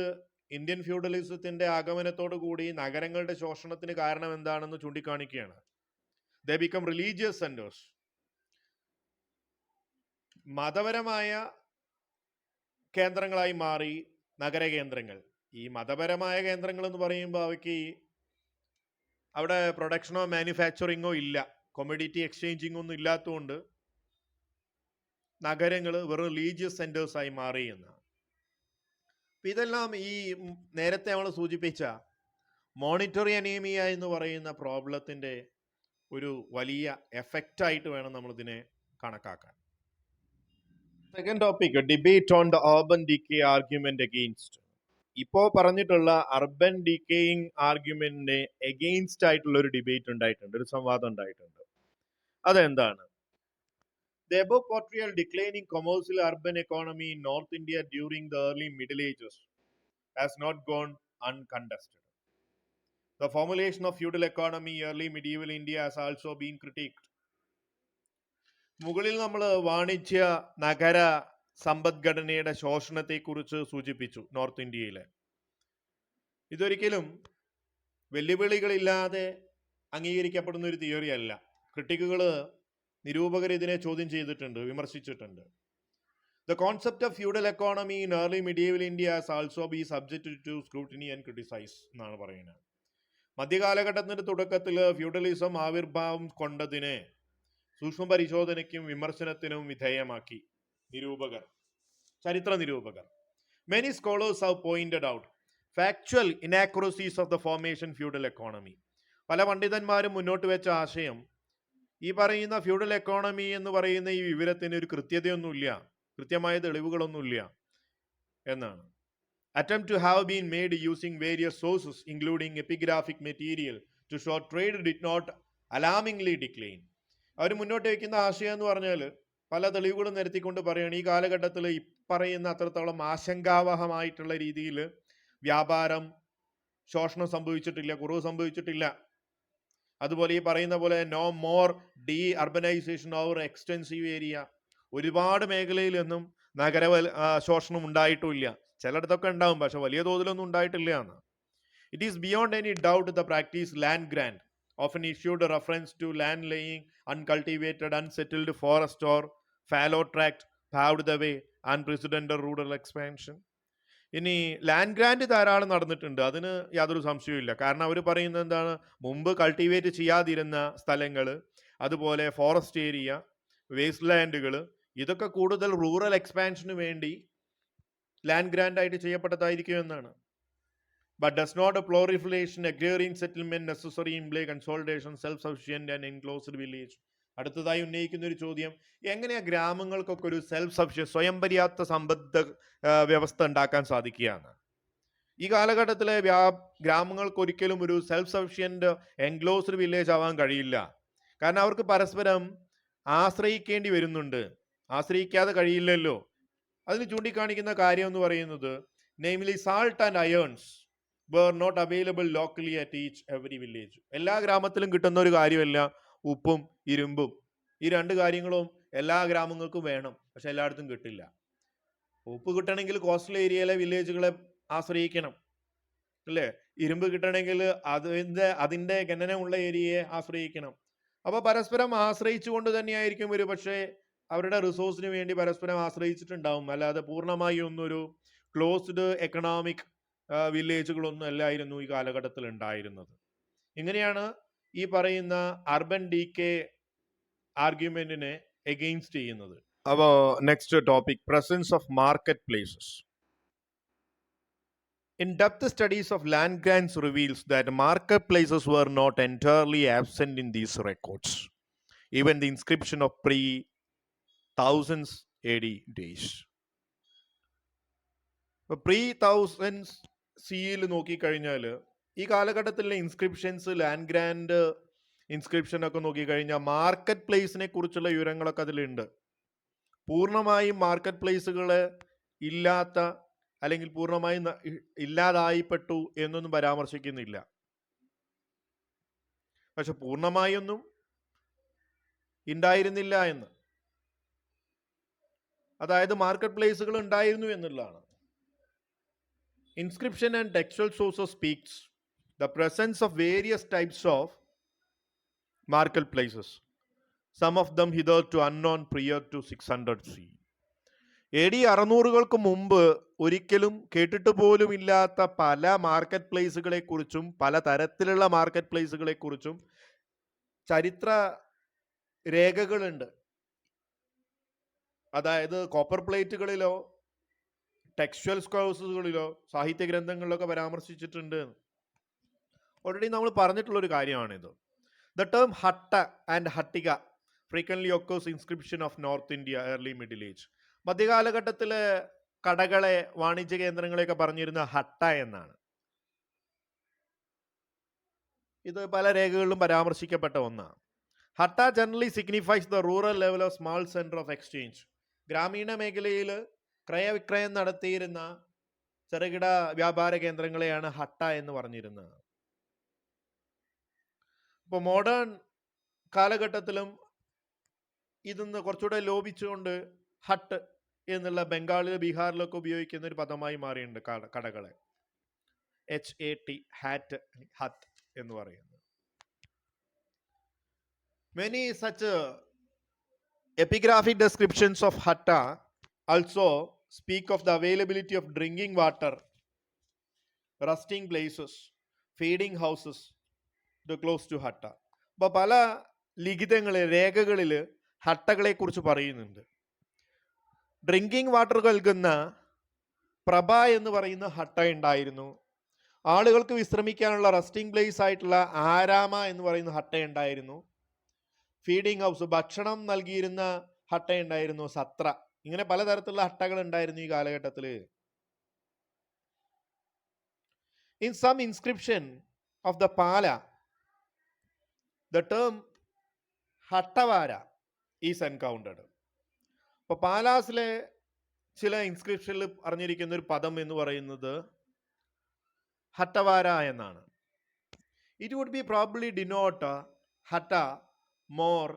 ഇന്ത്യൻ ഫ്യൂഡലിസത്തിന്റെ ആഗമനത്തോടു കൂടി നഗരങ്ങളുടെ ശോഷണത്തിന് കാരണം എന്താണെന്ന് ചൂണ്ടിക്കാണിക്കുകയാണ്. They become religious centers. മതപരമായ കേന്ദ്രങ്ങളായി മാറി നഗരകേന്ദ്രങ്ങൾ. ഈ മതപരമായ കേന്ദ്രങ്ങൾ എന്ന് പറയുമ്പോൾ അവയ്ക്ക് അവിടെ പ്രൊഡക്ഷനോ മാനുഫാക്ചറിങ്ങോ ഇല്ല, കൊമോഡിറ്റി എക്സ്ചേഞ്ചിങ്ങോ ഒന്നും ഇല്ലാത്തതുകൊണ്ട് നഗരങ്ങൾ വെറും റിലീജിയസ് സെന്റേഴ്സായി മാറി എന്നാണ്. ഇതെല്ലാം ഈ നേരത്തെ നമ്മൾ സൂചിപ്പിച്ച മോണിറ്ററി അനീമിയ എന്ന് പറയുന്ന പ്രോബ്ലത്തിന്റെ ഒരു വലിയ എഫക്റ്റായിട്ട് വേണം നമ്മൾ ഇതിനെ കണക്കാക്കാൻ. Second topic, debate on the urban decay argument against. ഇപ്പോൾ പറഞ്ഞിട്ടുള്ള അർബൻ ഡീക്കേയിങ് ആർഗ്യുമെന്റിനെ എഗെയിൻസ്റ്റ് ആയിട്ടുള്ള ഒരു ഡിബേറ്റ് ഉണ്ടായിട്ടുണ്ട്, ഒരു സംവാദം ഉണ്ടായിട്ടുണ്ട്. അതെന്താണ്? The above portrayal declining commercial urban economy in North India during the early Middle Ages has not gone uncontested. The formulation of feudal economy in early medieval India has also been critiqued. മുകളിൽ നമ്മൾ വാണിജ്യ നഗര സമ്പദ്ഘടനയുടെ ശോഷണത്തെക്കുറിച്ച് സൂചിപ്പിച്ചു. North ഇന്ത്യയിലെ ഇതൊരിക്കലും വെല്ലുവിളികളില്ലാതെ അംഗീകരിക്കപ്പെടുന്ന ഒരു theory അല്ല. ക്രിട്ടിക്കുകൾ, നിരൂപകർ ഇതിനെ ചോദ്യം ചെയ്തിട്ടുണ്ട്, വിമർശിച്ചിട്ടുണ്ട്. The concept of feudal economy in early medieval India has also been subjected to scrutiny and criticized എന്നാണ് പറയുന്നത്. മധ്യകാലഘട്ടത്തിന്റെ തുടക്കത്തിൽ ഫ്യൂഡലിസം ആവിർഭാവം കൊണ്ടതിനെ സൂക്ഷ്മ പരിശോധനയ്ക്കും വിമർശനത്തിനും വിധേയമാക്കി നിരൂപകർ, ചരിത്ര നിരൂപകർ. Many scholars have pointed out factual inaccuracies of the formation feudal economy. പല പണ്ഡിതന്മാരും മുന്നോട്ട് വെച്ച ആശയം, ഈ പറയുന്ന ഫ്യൂഡൽ എക്കോണമി എന്ന് പറയുന്ന ഈ വിവരത്തിന് ഒരു കൃത്യതയൊന്നുമില്ല, കൃത്യമായ തെളിവുകളൊന്നുമില്ല എന്നാണ്. Attempt to have been made using various sources including epigraphic material to show trade did not alarmingly decline. അവർ മുന്നോട്ട് വയ്ക്കുന്ന ആശയം എന്ന് പറഞ്ഞാൽ പല തെളിവുകളും നിരത്തിക്കൊണ്ട് പറയുകയാണ്, ഈ കാലഘട്ടത്തിൽ ഈ പറയുന്ന അത്രത്തോളം ആശങ്കാവഹമായിട്ടുള്ള രീതിയിൽ വ്യാപാരം ശോഷണം സംഭവിച്ചിട്ടില്ല, കുറവ് സംഭവിച്ചിട്ടില്ല. അതുപോലെ ഈ പറയുന്ന പോലെ no more deurbanisation over extensive area, ഒരുപാട് മേഖലയിലൊന്നും ശോഷണം ഉണ്ടായിട്ടുമില്ല. ചിലയിടത്തൊക്കെ ഉണ്ടാവും, പക്ഷെ വലിയ തോതിലൊന്നും ഉണ്ടായിട്ടില്ല എന്ന്. It is beyond any doubt the practice land grant, often issued a reference to land laying, uncultivated, unsettled forest or fallow tract, paved the way, unprecedented rural expansion. ഇനി land grand ധാരാളം നടന്നിട്ടുണ്ട്, അതിന് യാതൊരു സംശയവുമില്ല. കാരണം അവർ പറയുന്നത് എന്താണ്, മുമ്പ് കൾട്ടിവേറ്റ് ചെയ്യാതിരുന്ന സ്ഥലങ്ങൾ, അതുപോലെ ഫോറസ്റ്റ് ഏരിയ, വേസ്റ്റ് ലാൻഡുകൾ, ഇതൊക്കെ കൂടുതൽ റൂറൽ എക്സ്പാൻഷന് വേണ്ടി ലാൻഡ് ഗ്രാൻഡ് ആയിട്ട് ചെയ്യപ്പെട്ടതായിരിക്കും എന്നാണ്. But does not a proliferation, agrarian settlement necessary imply consolidation, self-sufficient and enclosed village? അടുത്തതായി ഉന്നയിക്കുന്ന ഒരു ചോദ്യം, എങ്ങനെയാ ഗ്രാമങ്ങൾക്കൊക്കെ ഒരു സെൽഫ് സഫിഷ്യൻ, സ്വയം പര്യാപ്ത സമ്പദ് വ്യവസ്ഥ ഉണ്ടാക്കാൻ സാധിക്കുകയാണ്? ഈ കാലഘട്ടത്തിലെ ഗ്രാമങ്ങൾക്ക് ഒരിക്കലും ഒരു സെൽഫ് സഫിഷ്യന്റ് എൻക്ലോസ്ഡ് വില്ലേജ് ആവാൻ കഴിയില്ല. കാരണം അവർക്ക് പരസ്പരം ആശ്രയിക്കേണ്ടി വരുന്നുണ്ട്. ആശ്രയിക്കാതെ കഴിയില്ലല്ലോ. അതിന് ചൂണ്ടിക്കാണിക്കുന്ന കാര്യം എന്ന് പറയുന്നത്, namely salt and irons were not available locally at each every village. എല്ലാ ഗ്രാമത്തിലും കിട്ടുന്ന ഒരു കാര്യമല്ല ഉപ്പും ഇരുമ്പും. ഈ രണ്ട് കാര്യങ്ങളും എല്ലാ ഗ്രാമങ്ങൾക്കും വേണം, പക്ഷെ എല്ലായിടത്തും കിട്ടില്ല. ഉപ്പ് കിട്ടണമെങ്കിൽ കോസ്റ്റൽ ഏരിയയിലെ വില്ലേജുകളെ ആശ്രയിക്കണം, അല്ലേ? ഇരുമ്പ് കിട്ടണമെങ്കിൽ അതിൻ്റെ ഖനനമുള്ള ഏരിയയെ ആശ്രയിക്കണം. അപ്പോൾ പരസ്പരം ആശ്രയിച്ചുകൊണ്ട് തന്നെയായിരിക്കും ഒരു പക്ഷേ അവരുടെ റിസോഴ്സിന് വേണ്ടി പരസ്പരം ആശ്രയിച്ചിട്ടുണ്ടാവും. അല്ലാതെ പൂർണ്ണമായി ഒന്നൊരു ക്ലോസ്ഡ് എക്കണോമിക് വില്ലേജുകളൊന്നും അല്ലായിരുന്നു ഈ കാലഘട്ടത്തിൽ ഉണ്ടായിരുന്നത്. ഇങ്ങനെയാണ് ഈ പറയുന്ന അർബൻ ഡീകേ ആർഗ്യുമെന്റിനെ എഗെയിൻസ്റ്റ് ചെയ്യുന്നത്. അപ്പോൾ next topic, presence of market places. In-depth studies of land grants reveals that marketplaces were not entirely absent in these records. Even the inscription of pre-1000s AD days. pre-1000s സിയിൽ നോക്കിക്കഴിഞ്ഞാൽ ഈ കാലഘട്ടത്തിലെ inscriptions, land grand inscription ഒക്കെ നോക്കിക്കഴിഞ്ഞാൽ market പ്ലേസിനെ കുറിച്ചുള്ള വിവരങ്ങളൊക്കെ അതിലുണ്ട്. പൂർണ്ണമായും മാർക്കറ്റ് പ്ലേസുകൾ ഇല്ലാത്ത അല്ലെങ്കിൽ പൂർണ്ണമായും ഇല്ലാതായിപ്പെട്ടു എന്നൊന്നും പരാമർശിക്കുന്നില്ല. പക്ഷെ പൂർണ്ണമായൊന്നും ഉണ്ടായിരുന്നില്ല എന്ന്, അതായത് മാർക്കറ്റ് പ്ലേസുകൾ ഉണ്ടായിരുന്നു എന്നുള്ളതാണ്. Inscription and textual sources speaks the presence of various types of marketplaces, some of them hitherto unknown prior to 600 CE. AD 600 മുമ്പ് ഒരിക്കലും കേട്ടിട്ട് പോലും ഇല്ലാത്ത പല മാർക്കറ്റ് പ്ലേസുകളെ കുറിച്ചും പല തരത്തിലുള്ള മാർക്കറ്റ് പ്ലേസുകളെ കുറിച്ചും ചരിത്ര രേഖകളുണ്ട്. അതായത് കോപ്പർ പ്ലേറ്റുകളിലോ ടെക്സ്ച്വൽ സ്കോഴ്സുകളിലോ സാഹിത്യ ഗ്രന്ഥങ്ങളിലൊക്കെ പരാമർശിച്ചിട്ടുണ്ട്. ഓൾറെഡി നമ്മൾ പറഞ്ഞിട്ടുള്ളൊരു കാര്യമാണിത്. The term hatta and hattika frequently occurs inscription of north India early middle age. മധ്യകാലഘട്ടത്തിലെ കടകളെ, വാണിജ്യ കേന്ദ്രങ്ങളെയൊക്കെ പറഞ്ഞിരുന്ന ഹട്ട എന്നാണ്. ഇത് പല രേഖകളിലും പരാമർശിക്കപ്പെട്ട ഒന്നാണ്. Hatta generally signifies the rural level of small centre of exchange. ഗ്രാമീണ മേഖലയിൽ ക്രയവിക്രയം നടത്തിയിരുന്ന ചെറുകിട വ്യാപാര കേന്ദ്രങ്ങളെയാണ് ഹട്ട എന്ന് പറഞ്ഞിരുന്നത്. ഇപ്പോൾ മോഡേൺ കാലഘട്ടത്തിലും ഇതൊന്ന് കുറച്ചുകൂടെ ലോപിച്ചുകൊണ്ട് ഹട്ട് എന്നുള്ള ബംഗാളിൽ, ബീഹാറിലൊക്കെ ഉപയോഗിക്കുന്ന ഒരു പദമായി മാറിയിട്ടുണ്ട് കടകളെ. HAT, ഹാറ്റ്, ഹത്ത് എന്ന് പറയുന്നത്. Many such epigraphic descriptions of hatta also speak of the availability of drinking water, resting places, feeding houses, the close to hatta. അപ്പോൾ പല ലിഖിതങ്ങളിൽ, രേഖകളിൽ ഹട്ടകളെ കുറിച്ച് പറയുന്നുണ്ട്. ഡ്രിങ്കിങ് വാട്ടർ നൽകുന്ന പ്രഭ എന്ന് പറയുന്ന ഹട്ട ഉണ്ടായിരുന്നു. ആളുകൾക്ക് വിശ്രമിക്കാനുള്ള റെസ്റ്റിംഗ് പ്ലേസ് ആയിട്ടുള്ള ആരാമ എന്ന് പറയുന്ന ഹട്ട ഉണ്ടായിരുന്നു. ഫീഡിങ് ഹൗസ്, ഭക്ഷണം നൽകിയിരുന്ന ഹട്ട ഉണ്ടായിരുന്നു, സത്ര. ഇങ്ങനെ പലതരത്തിലുള്ള ഹട്ടകൾ ഉണ്ടായിരുന്നു ഈ കാലഘട്ടത്തിൽ. In some inscription of the Pala, the term hattavara is encountered. അപ്പോൾ പാലാസിലെ ചില ഇൻസ്ക്രിപ്ഷനിൽ അറിഞ്ഞിരിക്കുന്ന ഒരു പദം എന്ന് പറയുന്നത് ഹട്ടവാര എന്നാണ്. It would be probably denote hatta more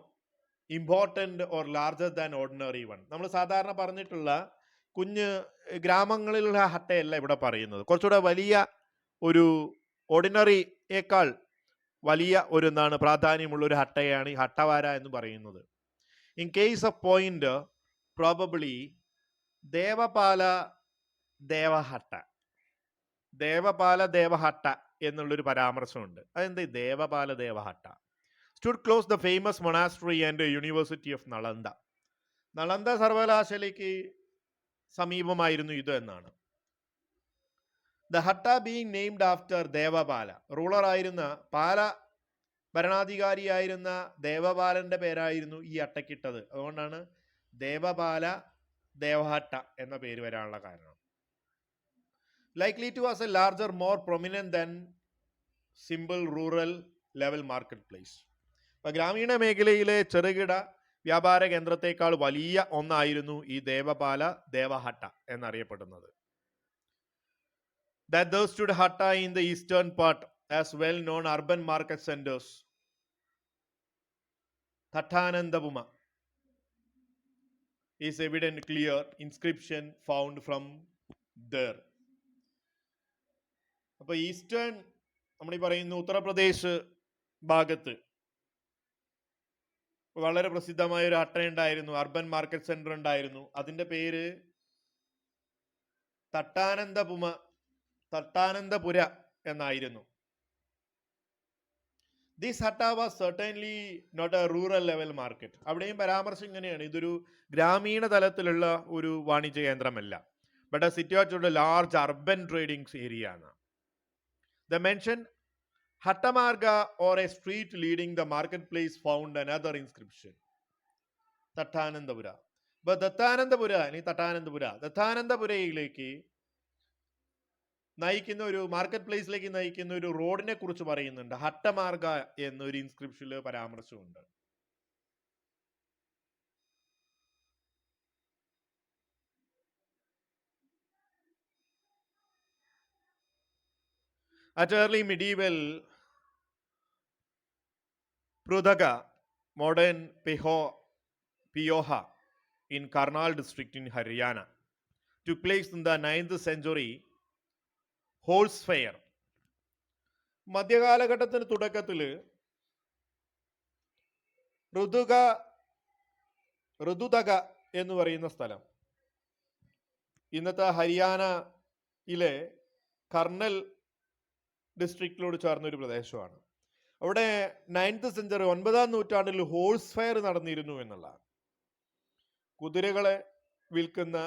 important or larger than ordinary one. നമ്മൾ സാധാരണ പറഞ്ഞിട്ടുള്ള കുഞ്ഞ് ഗ്രാമങ്ങളിലുള്ള ഹട്ടയല്ല ഇവിടെ പറയുന്നത്. കുറച്ചുകൂടെ വലിയ ഒരു ഓർഡിനറിയേക്കാൾ വലിയ ഒരു പ്രാധാന്യമുള്ള ഒരു ഹട്ടയാണ് ഈ ഹട്ടവാര എന്ന് പറയുന്നത്. In case of point probably Devapala Devahatta, Devapala Devahatta എന്നുള്ളൊരു പരാമർശമുണ്ട്. അതെന്ത് Devapala Devahatta? Stood close the famous monastery and university of Nalanda. Nalanda സർവകലാശാലയ്ക്ക് സമീപമായിരുന്നു ഇത് എന്നാണ്. The hatta being named after Devapala, റൂളറായിരുന്ന പാല ഭരണാധികാരിയായിരുന്ന ദേവപാലന്റെ പേരായിരുന്നു ഈ അട്ടയ്ക്കിട്ടത്. അതുകൊണ്ടാണ് ദേവപാല ദേവഹട്ട എന്ന പേര് വരാനുള്ള കാരണം. Likely to was a larger more prominent than simple rural level market place. അപ്പൊ ഗ്രാമീണ മേഖലയിലെ ചെറുകിട വ്യാപാര കേന്ദ്രത്തെക്കാൾ വലിയ ഒന്നായിരുന്നു ഈ ദേവപാല ദേവഹട്ട എന്നറിയപ്പെടുന്നത്. That there stood hatta in the eastern part as well-known urban market centers. Thattanandapuma is evident clear inscription found from there. അപ്പോൾ ഈസ്റ്റേൺ നമ്മൾ ഈ പറയുന്ന ഉത്തർപ്രദേശ് ഭാഗത്ത് വളരെ പ്രസിദ്ധമായ ഒരു ഹട്ട ഉണ്ടായിരുന്നു, അർബൻ മാർക്കറ്റ് സെന്റർ ഉണ്ടായിരുന്നു. അതിന്റെ പേര് തട്ടാനന്ദപുര എന്നായിരുന്നു. This hatta was certainly not a rural level market. അവിടെയും പരാമർശം ഇങ്ങനെയാണ്, ഇതൊരു ഗ്രാമീണ തലത്തിലുള്ള ഒരു വാണിജ്യ കേന്ദ്രമല്ല, but a situated large urban trading area ആണ്. The mention hattamarga or a street leading the market place found another inscription Thattanandapura. അപ്പൊ ദത്താനന്ദപുരയിലേക്ക് നയിക്കുന്ന ഒരു മാർക്കറ്റ് പ്ലേസിലേക്ക് നയിക്കുന്ന ഒരു റോഡിനെ കുറിച്ച് പറയുന്നുണ്ട്. ഹട്ടമാർഗ എന്നൊരു ഇൻസ്ക്രിപ്ഷനിൽ പരാമർശമുണ്ട്. At early medieval Prudhaga, modern Pioha in Karnal district in Haryana, took place in the 9th century holds fair. മധ്യകാലഘട്ടത്തിന് തുടക്കത്തിൽ ഋതുതക എന്ന് പറയുന്ന സ്ഥലം ഇന്നത്തെ ഹരിയാനയിലെ കർണൽ ഡിസ്ട്രിക്റ്റിലോട് ചേർന്ന ഒരു പ്രദേശമാണ്. അവിടെ 9th സെഞ്ചുറി 9ാം നൂറ്റാണ്ടിൽ ഹോൾസ് ഫെയർ നടന്നിരുന്നു എന്നുള്ള, കുതിരകളെ വിൽക്കുന്ന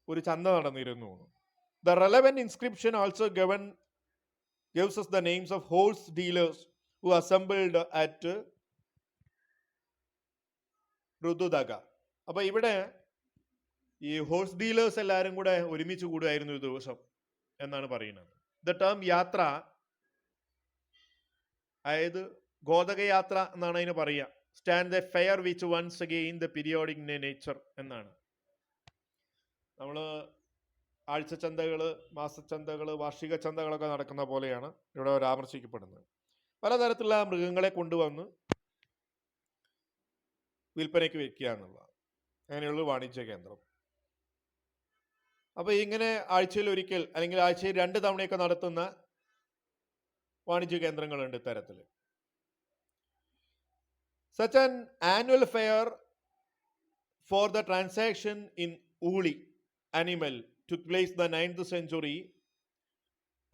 ഒരു ചന്ത നടന്നിരുന്നു. The relevant inscription also gives us the names of horse dealers who assembled at ഋതുതക. അപ്പൊ ഇവിടെ ഈ ഹോഴ്സ് ഡീലേഴ്സ് എല്ലാവരും കൂടെ ഒരുമിച്ച് കൂടുമായിരുന്നു ഒരു ദിവസം എന്നാണ് പറയുന്നത്. ദ ടേം യാത്ര, അതായത് ഗോതകയാത്ര എന്നാണ് അതിന് പറയുക. Stand the fair which once again the periodic nature എന്നാണ്. നമ്മള് ആഴ്ചച്ചന്തകൾ, മാസച്ചന്തകൾ, വാർഷിക ചന്തകളൊക്കെ നടക്കുന്ന പോലെയാണ് ഇവിടെ പരാമർശിക്കപ്പെടുന്നത്. പലതരത്തിലുള്ള മൃഗങ്ങളെ കൊണ്ടുവന്ന് വിൽപ്പനയ്ക്ക് വെക്കുക എന്നുള്ളതാണ് അങ്ങനെയുള്ള വാണിജ്യ കേന്ദ്രം. അപ്പൊ ഇങ്ങനെ ആഴ്ചയിൽ ഒരിക്കൽ അല്ലെങ്കിൽ ആഴ്ചയിൽ 2 തവണയൊക്കെ നടത്തുന്ന വാണിജ്യ കേന്ദ്രങ്ങളുണ്ട് ഇത്തരത്തിൽ. Such an annual fair for the transaction in woolly animal took place the 9th century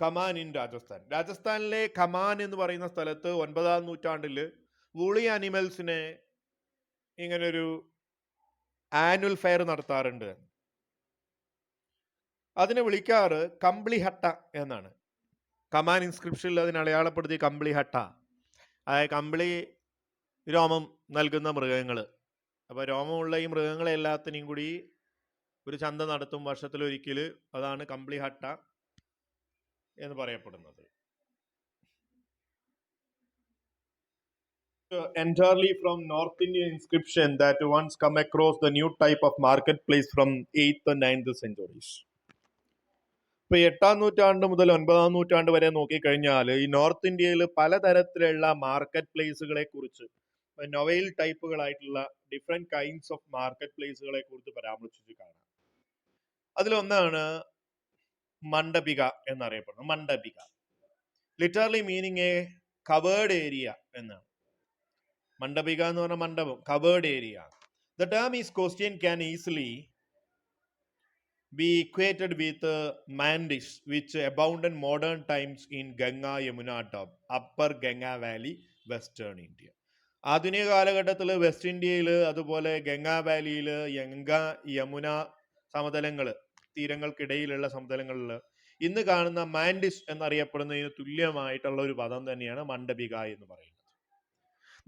Kaman in Rajasthan. രാജസ്ഥാനിലെ കമാൻ എന്ന് പറയുന്ന സ്ഥലത്ത് 9ാം നൂറ്റാണ്ടിൽ വൂളി ആനിമൽസിനെ ഇങ്ങനൊരു ആനുവൽ ഫെയർ നടത്താറുണ്ട്. അതിനെ വിളിക്കാറ് കംബ്ലി ഹട്ട എന്നാണ്. കമാൻ ഇൻസ്ക്രിപ്ഷനിൽ അതിനെ അടയാളപ്പെടുത്തി കംബ്ലി ഹട്ട, അതായത് കമ്പിളി രോമം നൽകുന്ന മൃഗങ്ങൾ. അപ്പോൾ രോമമുള്ള ഈ മൃഗങ്ങളെ എല്ലാത്തിനെയും കൂടി ഒരു ചന്ത നടത്തും വർഷത്തിലൊരിക്കൽ. അതാണ് കംബ്ലി ഹട്ട എന്ന് പറയപ്പെടുന്നത്. Entirely from North Indian inscription that once come across the new type of marketplace from 8th and 9th centuries. ഇപ്പൊ 8ാം നൂറ്റാണ്ട് മുതൽ 9ാം നൂറ്റാണ്ട് വരെ നോക്കിക്കഴിഞ്ഞാൽ ഈ നോർത്ത് ഇന്ത്യയിൽ പലതരത്തിലുള്ള മാർക്കറ്റ് പ്ലേസുകളെ കുറിച്ച്, നൊവൈൽ ടൈപ്പുകളായിട്ടുള്ള ഡിഫറെന്റ് കൈൻഡ്സ് ഓഫ് മാർക്കറ്റ് പ്ലേസുകളെ കുറിച്ച് പരാമർശിച്ച് കാണാം. അതിലൊന്നാണ് മണ്ഡപിക എന്നറിയപ്പെടുന്നത്. Mandapika literally meaning a covered area എന്നാണ്. മണ്ഡപിക എന്ന് പറഞ്ഞ മണ്ഡപം, covered area. The term is question can easily be equated with mandis, which abound in modern times in Ganga Yamuna upper Ganga Valley, Western India. ആധുനിക കാലഘട്ടത്തിൽ വെസ്റ്റ് ഇന്ത്യയിൽ അതുപോലെ ഗംഗാ വാലിയിൽ ഗംഗ യമുന സമതലങ്ങൾ തീരങ്ങൾക്കിടയിലുള്ള സമതലങ്ങളിൽ ഇന്ന് കാണുന്ന മാൻഡിസ് എന്നറിയപ്പെടുന്നതിന് തുല്യമായിട്ടുള്ള ഒരു പദം തന്നെയാണ് മണ്ഡപിക എന്ന് പറയുന്നത്.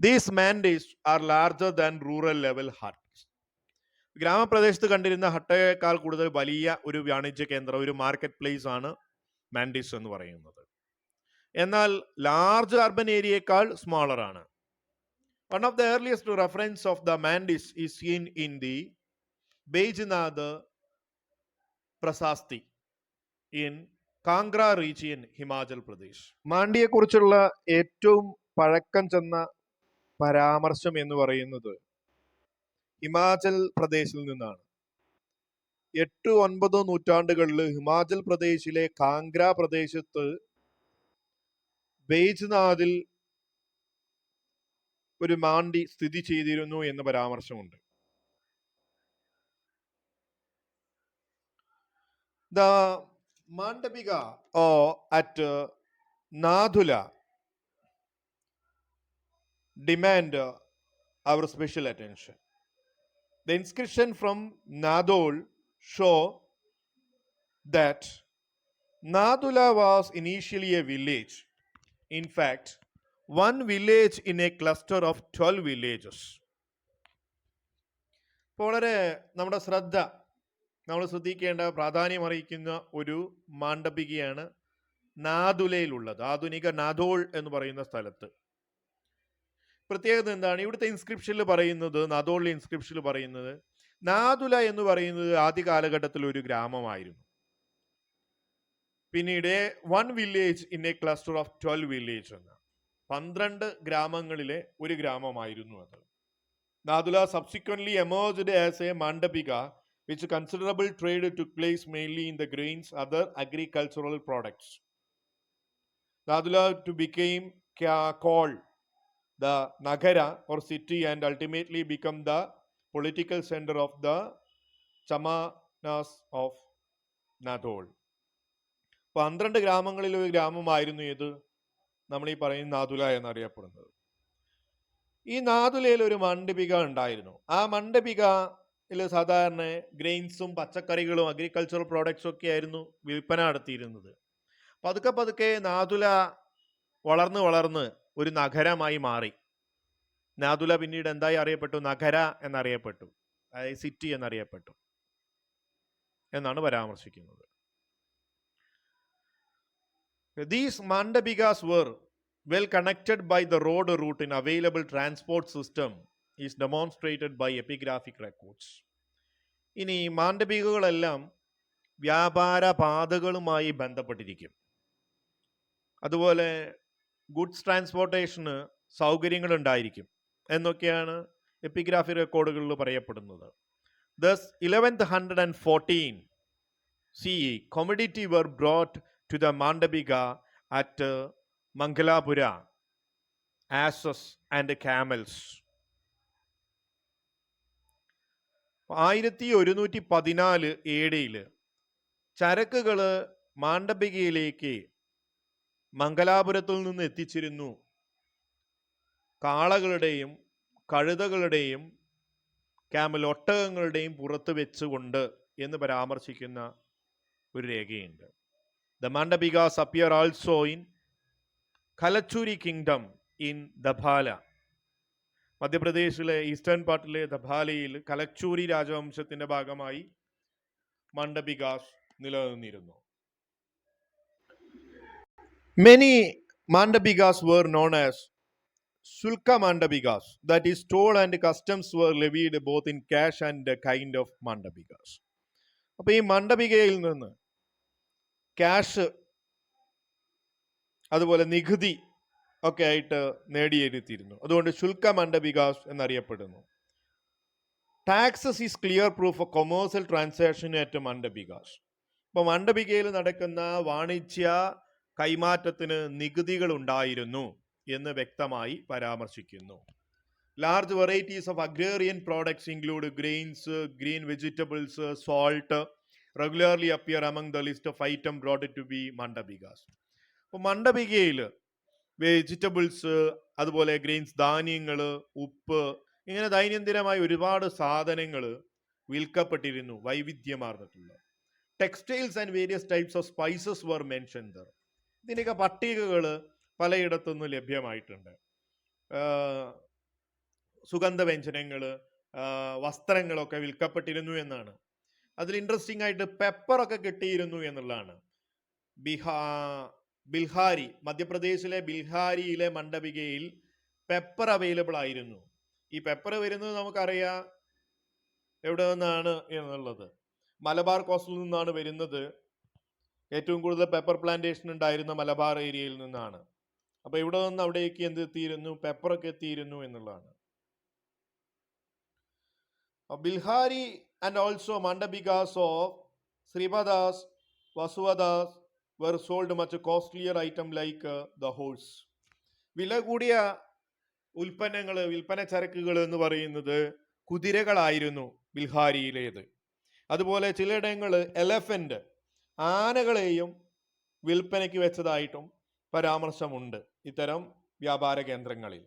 These mandates are larger than rural level huts. ഗ്രാമപ്രദേശത്ത് കണ്ടിരുന്ന ഹട്ടയേക്കാൾ കൂടുതൽ വലിയ ഒരു വാണിജ്യ കേന്ദ്രം, ഒരു മാർക്കറ്റ് പ്ലേസ് ആണ് മാൻഡിസ് എന്ന് പറയുന്നത്. എന്നാൽ ലാർജ് അർബൻ ഏരിയയേക്കാൾ സ്മോളർ ആണ്. One of the earliest reference of the mandis is seen in the Bejnath Prasasti in Kangra region, Himachal Pradesh. മാണ്ഡിയെ കുറിച്ചുള്ള ഏറ്റവും പഴക്കം ചെന്ന പരാമർശം എന്ന് പറയുന്നത് ഹിമാചൽ പ്രദേശിൽ നിന്നാണ്. 8-9 നൂറ്റാണ്ടുകളിൽ ഹിമാചൽ പ്രദേശിലെ കാംഗ്ര പ്രദേശത്ത് ബേജ്നാഥിൽ ഒരു മാണ്ഡി സ്ഥിതി ചെയ്തിരുന്നു എന്ന് പരാമർശമുണ്ട്. The Mandapika at Nadula demand our special attention. The inscription from Nadol show that Nadula was initially a village. In fact, one village in a cluster of 12 villages. വളരെ നമ്മുടെ നമ്മൾ ശ്രദ്ധിക്കേണ്ട പ്രാധാന്യം അറിയിക്കുന്ന ഒരു മാണ്ഡപികയാണ് നാദുലയിലുള്ളത്, ആധുനിക നാദോൾ എന്ന് പറയുന്ന സ്ഥലത്ത്. പ്രത്യേകത എന്താണ്? ഇവിടുത്തെ ഇൻസ്ക്രിപ്ഷനിൽ പറയുന്നത്, നാദോളിലെ ഇൻസ്ക്രിപ്ഷനിൽ പറയുന്നത് നാദുല എന്ന് പറയുന്നത് ആദ്യ കാലഘട്ടത്തിൽ ഒരു ഗ്രാമമായിരുന്നു. പിന്നീട് 1 village in A cluster of 12 village എന്ന 12 ഗ്രാമങ്ങളിലെ ഒരു ഗ്രാമമായിരുന്നു അത്. Nathu La subsequently emerged as a mandapika, which considerable trade took place mainly in the grains, other agricultural products. Nadula to became called the Nagara or city and ultimately become the political center of the Chamanas of Nadol. 12 ഗ്രാമങ്ങളിൽ ഒരു ഗ്രാമമായിരുന്നു ഇത് നമ്മൾ ഈ പറയുന്ന നാദുല എന്നറിയപ്പെടുന്നത്. ഈ നാദുലയിൽ ഒരു മണ്ഡപിക ഉണ്ടായിരുന്നു. ആ മണ്ഡപിക സാധാരണ ഗ്രെയിൻസും പച്ചക്കറികളും അഗ്രികൾച്ചറൽ പ്രോഡക്ട്സും ഒക്കെ ആയിരുന്നു വിൽപ്പന നടത്തിയിരുന്നത്. പതുക്കെ പതുക്കെ നാദുല വളർന്ന് ഒരു നഗരമായി മാറി. നാദുല പിന്നീട് എന്തായി അറിയപ്പെട്ടു? നഗര എന്നറിയപ്പെട്ടു, അതായത് സിറ്റി എന്നറിയപ്പെട്ടു എന്നാണ് പരാമർശിക്കുന്നത്. These Mandapikas were well connected by the road route in available transport system is demonstrated by epigraphic records. ഇനി മാണ്ഡപികകളെല്ലാം വ്യാപാര പാതകളുമായി ബന്ധപ്പെട്ടിരിക്കും. അതുപോലെ ഗുഡ്സ് ട്രാൻസ്പോർട്ടേഷന് സൗകര്യങ്ങൾ ഉണ്ടായിരിക്കും എന്നൊക്കെയാണ് എപ്പിഗ്രാഫിക് റെക്കോർഡുകളിൽ പറയപ്പെടുന്നത്. Thus 1114 CE commodity were brought to the Mandapika at Mangalapura, asses and camels. 1114 AD ചരക്കുകൾ മാണ്ഡപികയിലേക്ക് മംഗലാപുരത്തിൽ നിന്ന് എത്തിച്ചിരുന്നു. കാളകളുടെയും കഴുതകളുടെയും camel ഒട്ടകങ്ങളുടെയും പുറത്ത് വെച്ചുകൊണ്ട് എന്ന് പരാമർശിക്കുന്ന ഒരു രേഖയുണ്ട്. The Mandapikas appear also in Kalachuri Kingdom in Dabhala. മധ്യപ്രദേശിലെ ഈസ്റ്റേൺ പാർട്ടിലെ ദഭാലയിൽ കലച്ചൂരി രാജവംശത്തിന്റെ ഭാഗമായി മാണ്ഡപികാസ് നിലനിന്നിരുന്നു. Many Mandapikas were known as Sulka Mandapikas, that is, toll and customs were levied both in cash and a kind of Mandapikas. അപ്പൊ ഈ മാണ്ഡപികയിൽ നിന്ന് cash അതുപോലെ നികുതി ഒക്കെ ആയിട്ട് നേടിയെടുത്തിരുന്നു. അതുകൊണ്ട് ശുൽക്ക മണ്ഡപികാസ് എന്നറിയപ്പെടുന്നു. Taxes is clear proof of commercial transaction at mandapikas. ഇപ്പൊ മണ്ഡപികയിൽ നടക്കുന്ന വാണിജ്യ കൈമാറ്റത്തിന് നികുതികൾ ഉണ്ടായിരുന്നു എന്ന് വ്യക്തമായി പരാമർശിക്കുന്നു. Large varieties of agrarian products include grains, green vegetables, salt regularly appear among the list of item brought to be mandapikas. അപ്പോൾ മണ്ഡപികയിൽ വെജിറ്റബിൾസ്, അതുപോലെ ഗ്രെയിൻസ്, ധാന്യങ്ങൾ, ഉപ്പ്, ഇങ്ങനെ ദൈനംദിനമായി ഒരുപാട് സാധനങ്ങൾ വിൽക്കപ്പെട്ടിരുന്നു, വൈവിധ്യമാർന്നിട്ടുള്ള. Textiles and various types of spices were mentioned there. ഇതിൻ്റെയൊക്കെ പട്ടികകൾ പലയിടത്തുനിന്ന് ലഭ്യമായിട്ടുണ്ട്. സുഗന്ധവ്യഞ്ജനങ്ങൾ, വസ്ത്രങ്ങളൊക്കെ വിൽക്കപ്പെട്ടിരുന്നു എന്നാണ്. അതിൽ ഇൻട്രസ്റ്റിംഗ് ആയിട്ട് പെപ്പറൊക്കെ കിട്ടിയിരുന്നു എന്നുള്ളതാണ്. ബിൽഹാരി, മധ്യപ്രദേശിലെ ബിൽഹാരിയിലെ മണ്ഡപികയിൽ പെപ്പർ അവൈലബിൾ ആയിരുന്നു. ഈ പെപ്പർ വരുന്നത് നമുക്കറിയാം എവിടെ നിന്നാണ് എന്നുള്ളത്. മലബാർ കോസ്റ്റിൽ നിന്നാണ് വരുന്നത്. ഏറ്റവും കൂടുതൽ പെപ്പർ പ്ലാന്റേഷൻ ഉണ്ടായിരുന്ന മലബാർ ഏരിയയിൽ നിന്നാണ്. അപ്പൊ ഇവിടെ നിന്ന് അവിടേക്ക് എന്ത് എത്തിയിരുന്നു? പെപ്പറൊക്കെ എത്തിയിരുന്നു എന്നുള്ളതാണ്. Bilhari and also mandapikas of Shripadas, Vasuvadas were sold much costlier item like the horse. വില കൂടിയ ഉൽപ്പന്നങ്ങൾ, വിൽപ്പന ചരക്കുകൾ എന്ന് പറയുന്നത് കുതിരകളായിരുന്നു ബിൽഹാരിയിലേത്. അതുപോലെ ചിലയിടങ്ങൾ എലഫന്റ്, ആനകളെയും വിൽപ്പനയ്ക്ക് വെച്ചതായിട്ടും പരാമർശമുണ്ട് ഇത്തരം വ്യാപാര കേന്ദ്രങ്ങളിൽ.